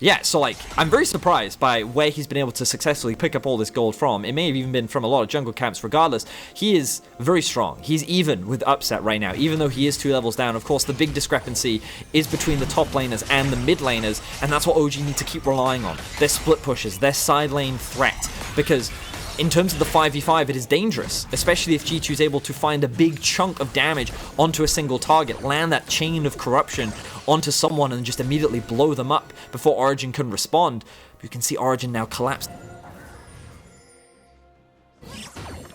Yeah, so like, I'm very surprised by where he's been able to successfully pick up all this gold from. It may have even been from a lot of jungle camps regardless. He is very strong. He's even with Upset right now, even though he is 2 levels down. Of course, the big discrepancy is between the top laners and the mid laners, and that's what OG need to keep relying on. Their split pushes, their side lane threat, because in terms of the 5v5, it is dangerous, especially if G2 is able to find a big chunk of damage onto a single target, land that chain of corruption onto someone and just immediately blow them up before Origen can respond. You can see Origen now collapse.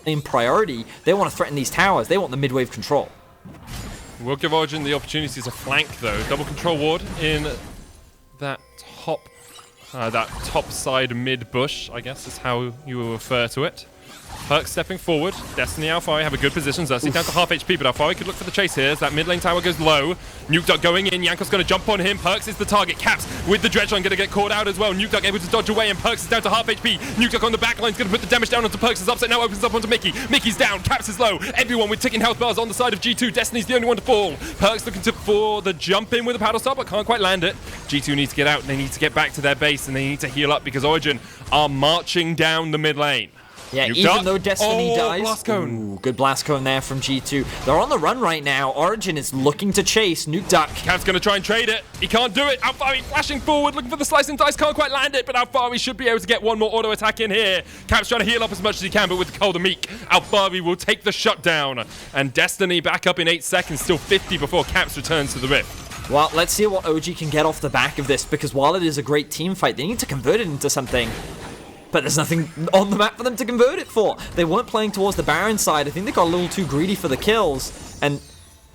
In priority, they want to threaten these towers. They want the mid-wave control. We'll give Origen the opportunity to flank, though. Double control ward in that top side mid bush, I guess is how you will refer to it. PERKZ stepping forward. Destiny, Alphari have a good position. Xerxe down to half HP, but Alphari could look for the chase here as that mid lane tower goes low. Nukeduck going in. Jankos going to jump on him. PERKZ is the target. Caps with the dredge line going to get caught out as well. Nukeduck able to dodge away, and PERKZ is down to half HP. Nukeduck on the back line is going to put the damage down onto PERKZ. Upset now opens up onto Mikyx. Mikyx's down. Caps is low. Everyone with ticking health bars on the side of G2. Destiny's the only one to fall. PERKZ looking for the jump in with a paddle star, but can't quite land it. G2 needs to get out. They need to get back to their base, and they need to heal up because Origen are marching down the mid lane. Yeah, even though Destiny dies. Blast cone. Ooh, good blast cone there from G2. They're on the run right now. Origen is looking to chase Nukeduck. Cap's going to try and trade it. He can't do it. Alphari flashing forward, looking for the slice and dice. Can't quite land it, but Alphari should be able to get one more auto attack in here. Cap's trying to heal up as much as he can, but with the cold and meek, Alphari will take the shutdown. And Destiny back up in 8 seconds, still 50 before Caps returns to the Rift. Well, let's see what OG can get off the back of this, because while it is a great team fight, they need to convert it into something. But there's nothing on the map for them to convert it for. They weren't playing towards the Baron side. I think they got a little too greedy for the kills. And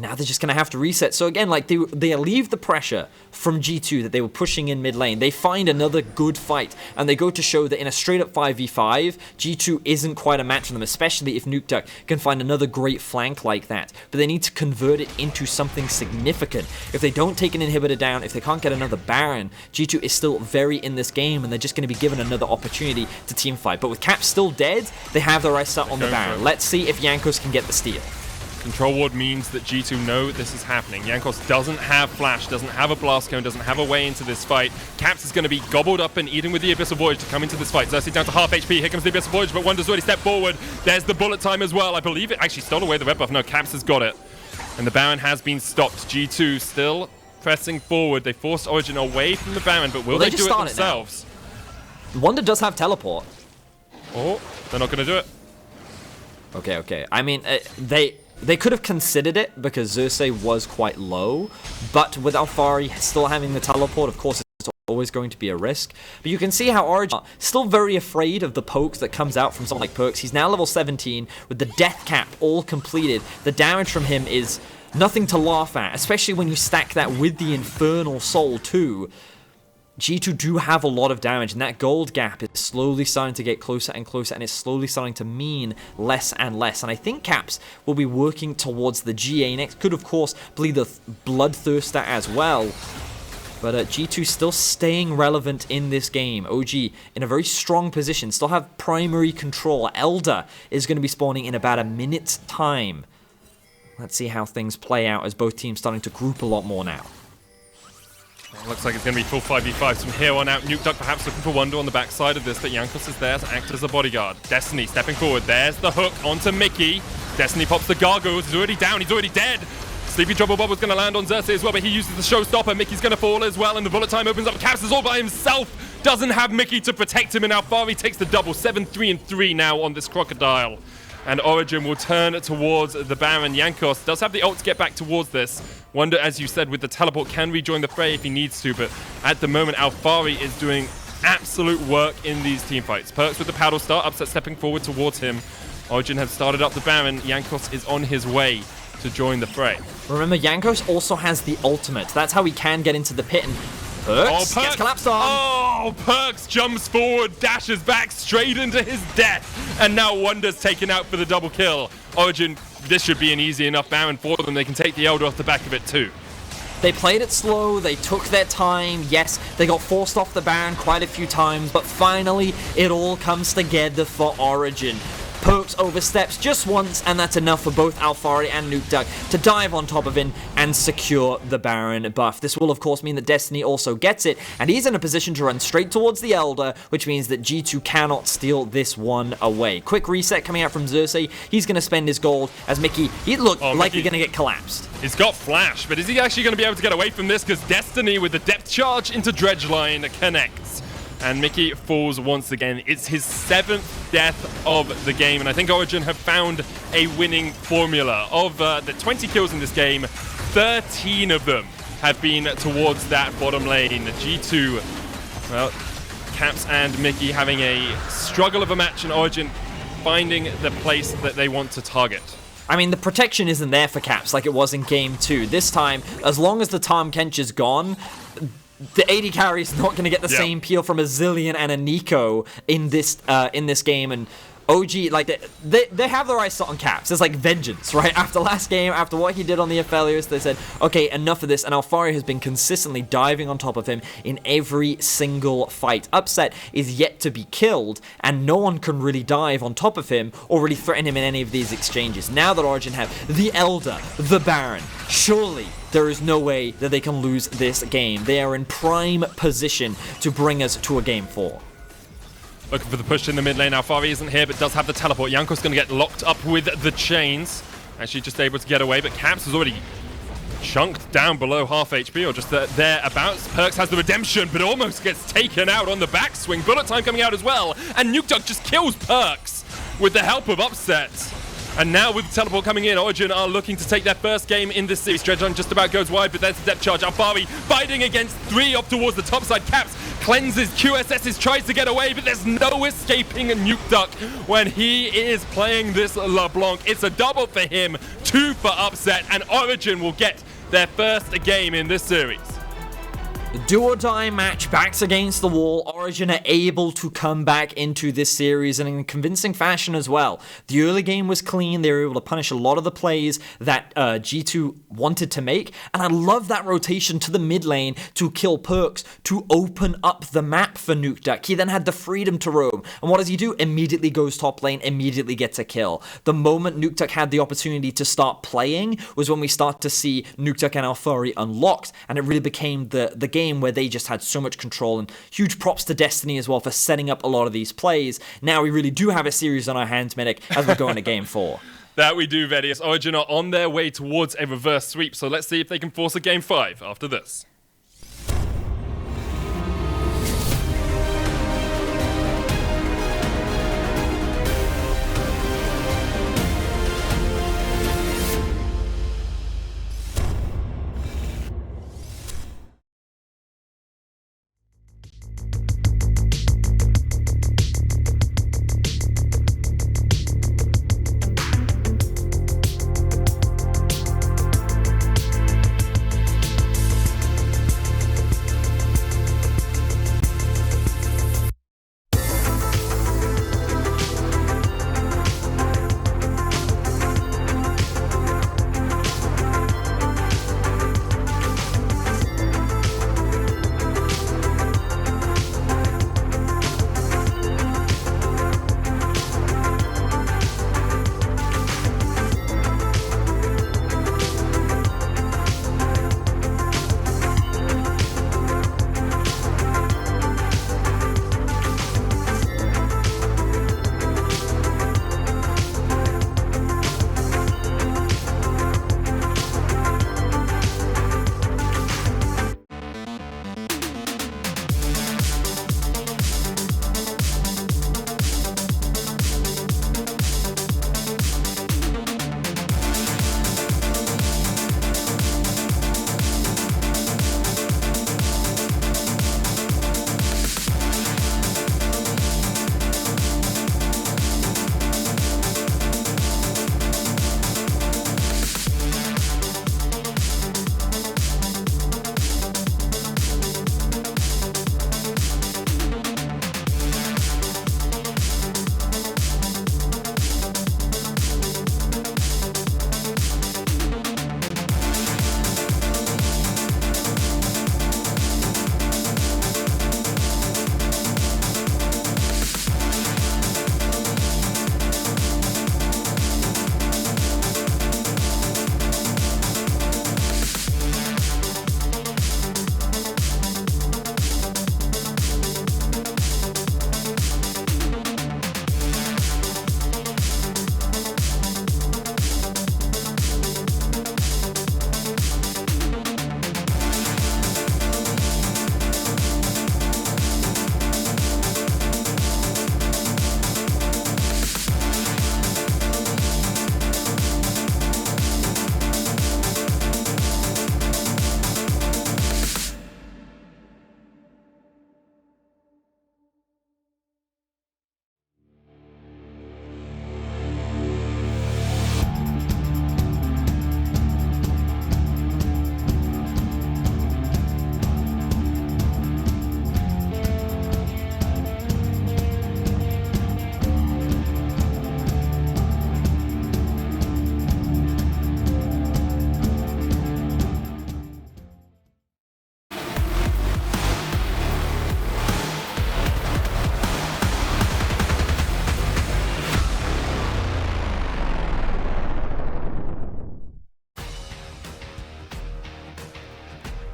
now they're just going to have to reset. So again, like they relieve the pressure from G2 that they were pushing in mid lane. They find another good fight. And they go to show that in a straight up 5v5, G2 isn't quite a match for them, especially if Nukeduck can find another great flank like that. But they need to convert it into something significant. If they don't take an inhibitor down, if they can't get another Baron, G2 is still very in this game, and they're just going to be given another opportunity to teamfight. But with Cap still dead, they have their eyes set on the Baron. Let's see if Jankos can get the steal. Control ward means that G2 know this is happening. Jankos doesn't have flash, doesn't have a blast cone, doesn't have a way into this fight. Caps is going to be gobbled up and eaten with the Abyssal Voyage to come into this fight. Xerxe down to half HP. Here comes the Abyssal Voyage, but Wunder's already stepped forward. There's the bullet time as well. I believe it actually stole away the red buff. No, Caps has got it. And the Baron has been stopped. G2 still pressing forward. They forced Origen away from the Baron, but will they do it themselves? Wunder does have teleport. Oh, they're not going to do it. Okay. I mean, They could have considered it because Xerxe was quite low, but with Alphari still having the teleport, of course, it's always going to be a risk. But you can see how Origen still very afraid of the pokes that comes out from someone like PERKZ. He's now level 17 with the death cap all completed. The damage from him is nothing to laugh at, especially when you stack that with the Infernal Soul too. G2 do have a lot of damage, and that gold gap is slowly starting to get closer and closer, and it's slowly starting to mean less and less. And I think Caps will be working towards the GA next. Could, of course, be the Bloodthirster as well. But G2 still staying relevant in this game. OG in a very strong position, still have primary control. Elder is going to be spawning in about a minute's time. Let's see how things play out as both teams starting to group a lot more now. Looks like it's going to be full 5v5s from here on out. Nukeduck perhaps looking for Wunder on the backside of this, but Jankos is there to act as a bodyguard. Destiny stepping forward. There's the hook onto Mikyx. Destiny pops the gargoyles. He's already down. He's already dead. Sleepy Trouble Bubble's going to land on Xerxe as well, but he uses the showstopper. Mikyx's going to fall as well, and the bullet time opens up. Caps is all by himself. Doesn't have Mikyx to protect him, and Alphari takes the double. 7-3-3 now on this crocodile. And Origen will turn towards the Baron. Jankos does have the ult to get back towards this. Wunder, as you said, with the teleport can rejoin the fray if he needs to, but at the moment Alphari is doing absolute work in these teamfights. PERKZ with the paddle start, Upset stepping forward towards him. Origen has started up the Baron. Jankos is on his way to join the fray. Remember, Jankos also has the ultimate. That's how he can get into the pit, and PERKZ gets collapsed on. Oh, PERKZ jumps forward, dashes back straight into his death, and now Wunder's taken out for the double kill. Origen, this should be an easy enough Baron for them. They can take the Elder off the back of it too. They played it slow, they took their time. Yes, they got forced off the Baron quite a few times, but finally it all comes together for Origen. PERKZ oversteps just once, and that's enough for both Alphari and Nukeduck to dive on top of him and secure the Baron buff. This will, of course, mean that Destiny also gets it, and he's in a position to run straight towards the Elder, which means that G2 cannot steal this one away. Quick reset coming out from Xerxe. He's going to spend his gold as Mikyx, he looked like he's going to get collapsed. He's got flash, but is he actually going to be able to get away from this? Because Destiny with the depth charge into Dredge Line connects. And Mikyx falls once again. It's his 7th death of the game, and I think Origen have found a winning formula. Of the 20 kills in this game, 13 of them have been towards that bottom lane. G2, well, Caps and Mikyx having a struggle of a match, and Origen finding the place that they want to target. I mean, the protection isn't there for Caps like it was in Game 2. This time, as long as the Tahm Kench is gone, the AD carry is not going to get the same peel from a Zilean and a Nico in this game, and OG, like, they have their eyes set on Caps. It's like vengeance, right? After last game, after what he did on the Aphelios, they said, okay, enough of this, and Alphari has been consistently diving on top of him in every single fight. Upset is yet to be killed, and no one can really dive on top of him or really threaten him in any of these exchanges. Now that Origen have the Elder, the Baron, surely there is no way that they can lose this game. They are in prime position to bring us to a Game 4. Looking for the push in the mid lane. Alphari isn't here, but does have the teleport. Jankos going to get locked up with the chains. Actually just able to get away, but Caps is already chunked down below half HP, or just thereabouts. PERKZ has the redemption, but almost gets taken out on the backswing. Bullet time coming out as well, and Nukeduck just kills PERKZ with the help of Upset. And now with the teleport coming in, Origen are looking to take their first game in this series. Dredge Line just about goes wide, but there's the depth charge. Alphari fighting against 3 up towards the top side. Caps cleanses QSS's, tries to get away, but there's no escaping Nukeduck when he is playing this LeBlanc. It's a double for him, 2 for Upset, and Origen will get their first game in this series. The do-or-die match, backs against the wall. Origen are able to come back into this series, and in a convincing fashion as well. The early game was clean. They were able to punish a lot of the plays that G2 wanted to make, and I love that rotation to the mid lane to kill PERKZ, to open up the map for Nukeduck. He then had the freedom to roam, and what does he do? Immediately goes top lane, immediately gets a kill. The moment Nukeduck had the opportunity to start playing was when we start to see Nukeduck and Alphari unlocked, and it really became the game where they just had so much control, and huge props to Destiny as well for setting up a lot of these plays. Now we really do have a series on our hands, Medic, as we go into Game 4. That we do, Vedius. Origen are on their way towards a reverse sweep, so let's see if they can force a Game 5 after this.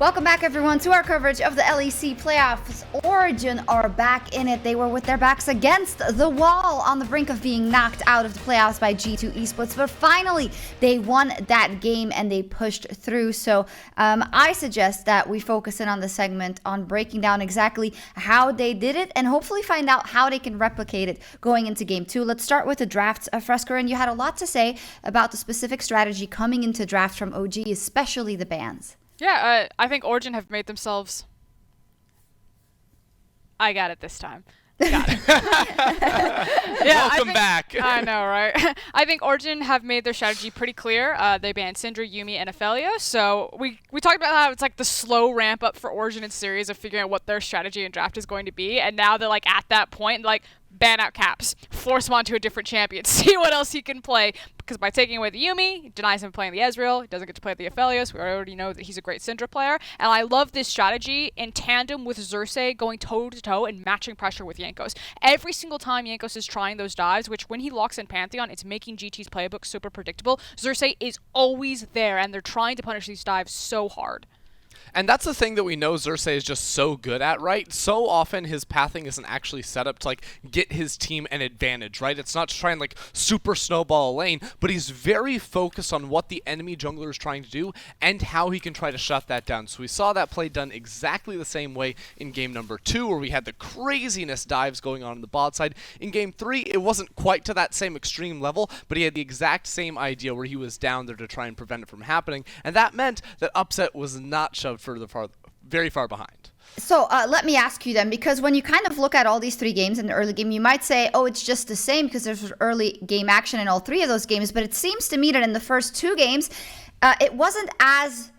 Welcome back, everyone, to our coverage of the LEC playoffs. Origen are back in it. They were with their backs against the wall on the brink of being knocked out of the playoffs by G2 Esports, but finally they won that game and they pushed through. So I suggest that we focus in on the segment on breaking down exactly how they did it and hopefully find out how they can replicate it going into game 2. Let's start with the drafts, FLICKR, and you had a lot to say about the specific strategy coming into draft from OG, especially the bans. Yeah, I think Origen have made themselves... I got it this time. Got it. Yeah, Welcome back. I know, right? I think Origen have made their strategy pretty clear. They banned Syndra, Yuumi, and Aphelios. So we talked about how it's like the slow ramp up for Origen in series of figuring out what their strategy and draft is going to be. And now they're like at that point, like, ban out Caps, force him onto a different champion, see what else he can play, because by taking away the Yuumi, he denies him playing the Ezreal, he doesn't get to play the Aphelios, we already know that he's a great Syndra player, and I love this strategy in tandem with Xerxe going toe-to-toe and matching pressure with Jankos. Every single time Jankos is trying those dives, which when he locks in Pantheon, it's making GT's playbook super predictable, Xerxe is always there, and they're trying to punish these dives so hard. And that's the thing that we know Xerxe is just so good at, right? So often his pathing isn't actually set up to like get his team an advantage, right? It's not to try and like super snowball a lane, but he's very focused on what the enemy jungler is trying to do and how he can try to shut that down. So we saw that play done exactly the same way in game number 2, where we had the craziness dives going on the bot side. In game 3, it wasn't quite to that same extreme level, but he had the exact same idea where he was down there to try and prevent it from happening, and that meant that Upset was not shoved very far behind. So let me ask you then, because when you kind of look at all these 3 games in the early game, you might say, oh, it's just the same because there's early game action in all 3 of those games. But it seems to me that in the first 2 games, it wasn't as...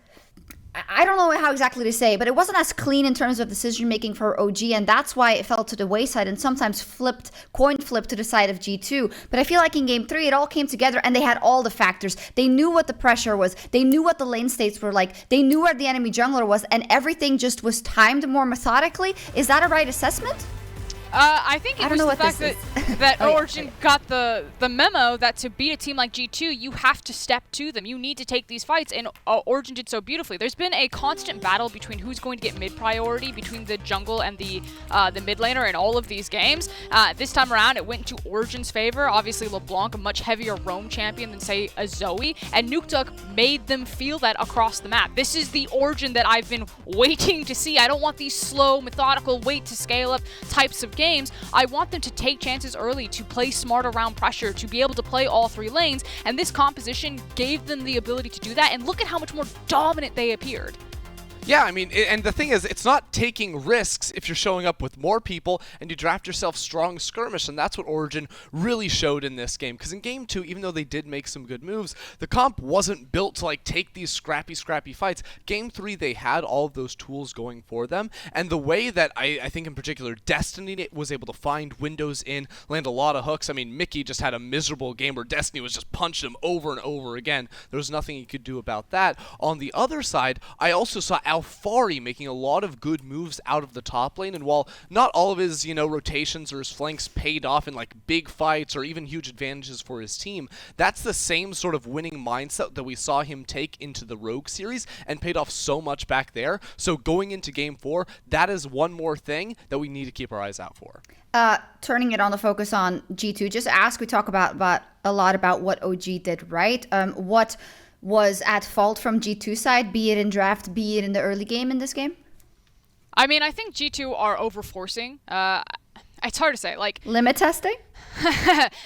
I don't know how exactly to say, but it wasn't as clean in terms of decision making for OG, and that's why it fell to the wayside and sometimes coin flipped to the side of G2. But I feel like in game 3, it all came together and they had all the factors. They knew what the pressure was, they knew what the lane states were like, they knew where the enemy jungler was, and everything just was timed more methodically. Is that a right assessment? I think it was the fact that Origen got the memo that to beat a team like G2, you have to step to them. You need to take these fights, and Origen did so beautifully. There's been a constant battle between who's going to get mid priority between the jungle and the mid laner in all of these games. This time around, it went to Origen's favor. Obviously, LeBlanc, a much heavier roam champion than, say, a Zoe, and Nukeduck made them feel that across the map. This is the Origen that I've been waiting to see. I don't want these slow, methodical, wait to scale up types of games. I want them to take chances early, to play smart around pressure, to be able to play all 3 lanes, and this composition gave them the ability to do that, and look at how much more dominant they appeared. Yeah, I mean, and the thing is, it's not taking risks if you're showing up with more people and you draft yourself strong skirmish, and that's what Origen really showed in this game. Because in game 2, even though they did make some good moves, the comp wasn't built to like take these scrappy fights. Game 3, they had all of those tools going for them, and the way that I think in particular Destiny was able to find windows in, land a lot of hooks. I mean, Mikyx just had a miserable game where Destiny was just punching him over and over again. There was nothing he could do about that. On the other side, I also saw Alphari making a lot of good moves out of the top lane, and while not all of his, rotations or his flanks paid off in like big fights or even huge advantages for his team, that's the same sort of winning mindset that we saw him take into the Rogue series and paid off so much back there. So going into game 4, that is one more thing that we need to keep our eyes out for. Turning it on the focus on G2, just ask, we talk about a lot about what OG did right. What was at fault from G2 side, be it in draft, be it in the early game in this game? I mean, I think G2 are overforcing. It's hard to say. Like, limit testing?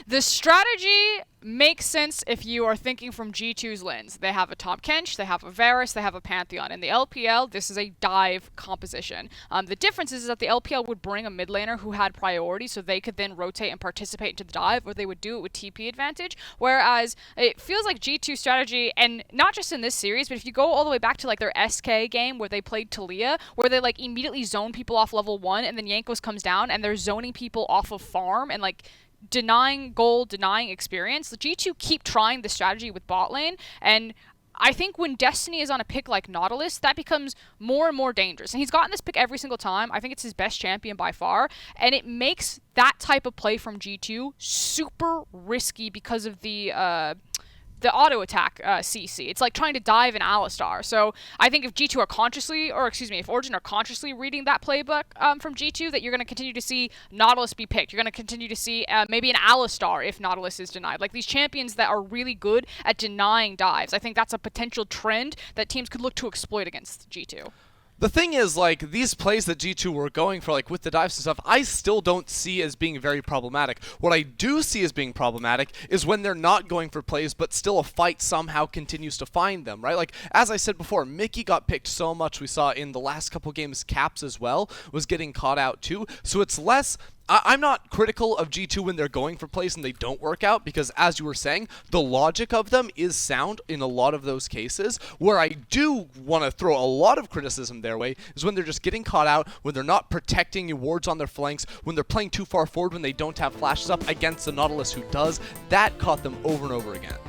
The strategy makes sense if you are thinking from G2's lens. They have a Tahm Kench, they have a Varus, they have a Pantheon. In the LPL, this is a dive composition. The difference is that the LPL would bring a mid laner who had priority, so they could then rotate and participate into the dive, or they would do it with TP advantage. Whereas it feels like G2 strategy, and not just in this series, but if you go all the way back to like their SK game where they played Talia, where they like immediately zone people off level 1, and then Jankos comes down and they're zoning people off of farm and like denying gold, denying experience. The G2 keep trying the strategy with bot lane, and I think when Destiny is on a pick like Nautilus, that becomes more and more dangerous. And he's gotten this pick every single time. I think it's his best champion by far, and it makes that type of play from G2 super risky because of the the auto attack CC. It's like trying to dive an Alistar. So I think if G2 are consciously, or excuse me, if Origen are consciously reading that playbook from G2, that you're going to continue to see Nautilus be picked. You're going to continue to see maybe an Alistar if Nautilus is denied. Like these champions that are really good at denying dives. I think that's a potential trend that teams could look to exploit against G2. The thing is, like, these plays that G2 were going for, like, with the dives and stuff, I still don't see as being very problematic. What I do see as being problematic is when they're not going for plays, but still a fight somehow continues to find them, right? Like, as I said before, Mikyx got picked so much. We saw in the last couple games, Caps as well was getting caught out too. So it's less... I'm not critical of G2 when they're going for plays and they don't work out, because as you were saying, the logic of them is sound in a lot of those cases. Where I do want to throw a lot of criticism their way is when they're just getting caught out, when they're not protecting wards on their flanks, when they're playing too far forward, when they don't have flashes up against the Nautilus who does. That caught them over and over again.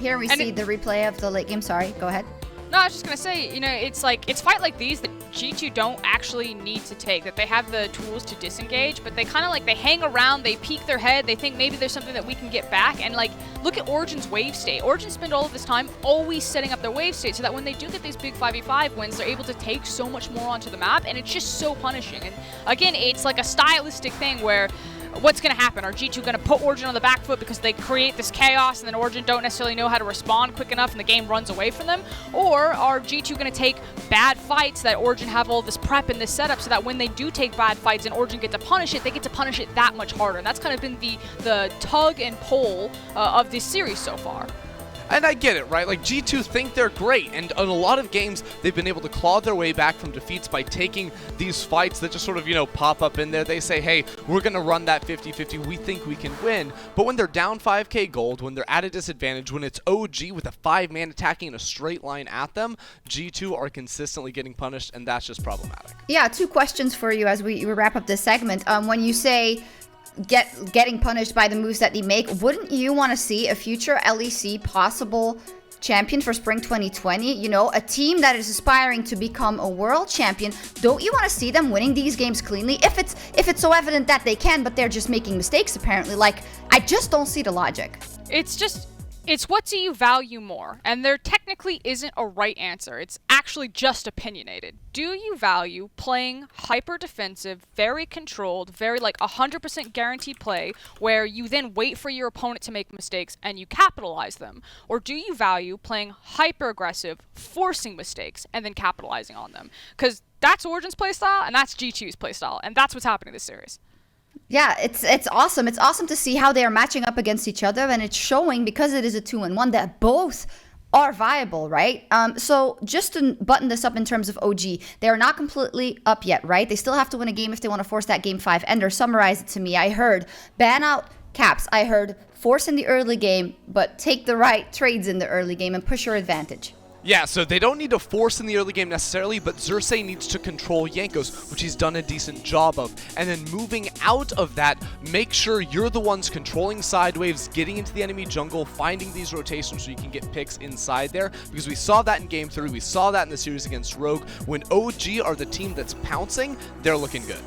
Here we see the replay of the late game. Sorry, go ahead. No, I was just going to say, you know, it's like, it's fight like these that G2 don't actually need to take, that they have the tools to disengage, but they kind of like, they hang around, they peek their head, they think maybe there's something that we can get back, and like, look at Origen's wave state. Origen spent all of this time always setting up their wave state so that when they do get these big 5v5 wins, they're able to take so much more onto the map, and it's just so punishing. And again, it's like a stylistic thing where what's going to happen? Are G2 going to put Origen on the back foot because they create this chaos and then Origen don't necessarily know how to respond quick enough and the game runs away from them? Or are G2 going to take bad fights that Origen have all this prep and this setup so that when they do take bad fights and Origen get to punish it, they get to punish it that much harder? And that's kind of been the tug and pull of this series so far. And I get it, right? Like, G2 think they're great, and in a lot of games, they've been able to claw their way back from defeats by taking these fights that just sort of, you know, pop up in there. They say, hey, we're going to run that 50-50. We think we can win. But when they're down 5k gold, when they're at a disadvantage, when it's OG with a 5-man attacking in a straight line at them, G2 are consistently getting punished, and that's just problematic. Yeah, 2 questions for you as we wrap up this segment. When you say getting punished by the moves that they make, wouldn't you want to see a future LEC possible champion for Spring 2020? You know, a team that is aspiring to become a world champion. Don't you want to see them winning these games cleanly? If it's so evident that they can, but they're just making mistakes apparently. Like, I just don't see the logic. It's what do you value more? And there technically isn't a right answer. It's actually just opinionated. Do you value playing hyper defensive, very controlled, very like 100% guaranteed play where you then wait for your opponent to make mistakes and you capitalize them? Or do you value playing hyper aggressive, forcing mistakes and then capitalizing on them? Because that's Origen's playstyle and that's G2's playstyle, and that's what's happening in this series. Yeah, it's awesome. It's awesome to see how they are matching up against each other, and it's showing, because it is a 2-in-1, that both are viable, right? So just to button this up in terms of OG, they are not completely up yet, right? They still have to win a game if they want to force that game 5. Ender, summarize it to me. I heard ban out Caps. I heard force in the early game, but take the right trades in the early game and push your advantage. Yeah, so they don't need to force in the early game necessarily, but Xerxe needs to control Jankos, which he's done a decent job of. And then moving out of that, make sure you're the ones controlling side waves, getting into the enemy jungle, finding these rotations so you can get picks inside there. Because we saw that in Game 3, we saw that in the series against Rogue. When OG are the team that's pouncing, they're looking good.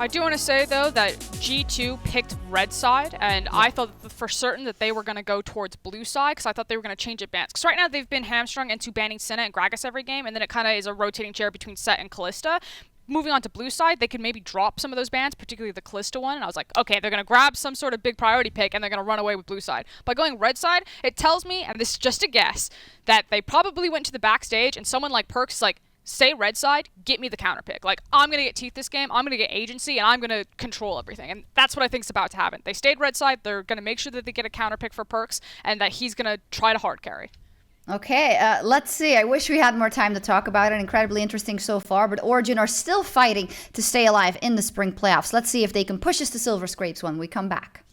I do want to say, though, that G2 picked red side, and I thought for certain that they were going to go towards blue side, because I thought they were going to change it bans. Because right now they've been hamstrung into banning Senna and Gragas every game, and then it kind of is a rotating chair between Set and Kalista. Moving on to blue side, they could maybe drop some of those bans, particularly the Kalista one, and I was like, okay, they're going to grab some sort of big priority pick, and they're going to run away with blue side. By going red side, it tells me, and this is just a guess, that they probably went to the backstage, and someone like PERKZ is like, stay red side, get me the counter pick. Like, I'm going to get teeth this game, I'm going to get agency, and I'm going to control everything. And that's what I think is about to happen. They stayed red side, they're going to make sure that they get a counter pick for PERKZ, and that he's going to try to hard carry. Okay, let's see. I wish we had more time to talk about it. Incredibly interesting so far, but Origen are still fighting to stay alive in the spring playoffs. Let's see if they can push us to Silver Scrapes when we come back.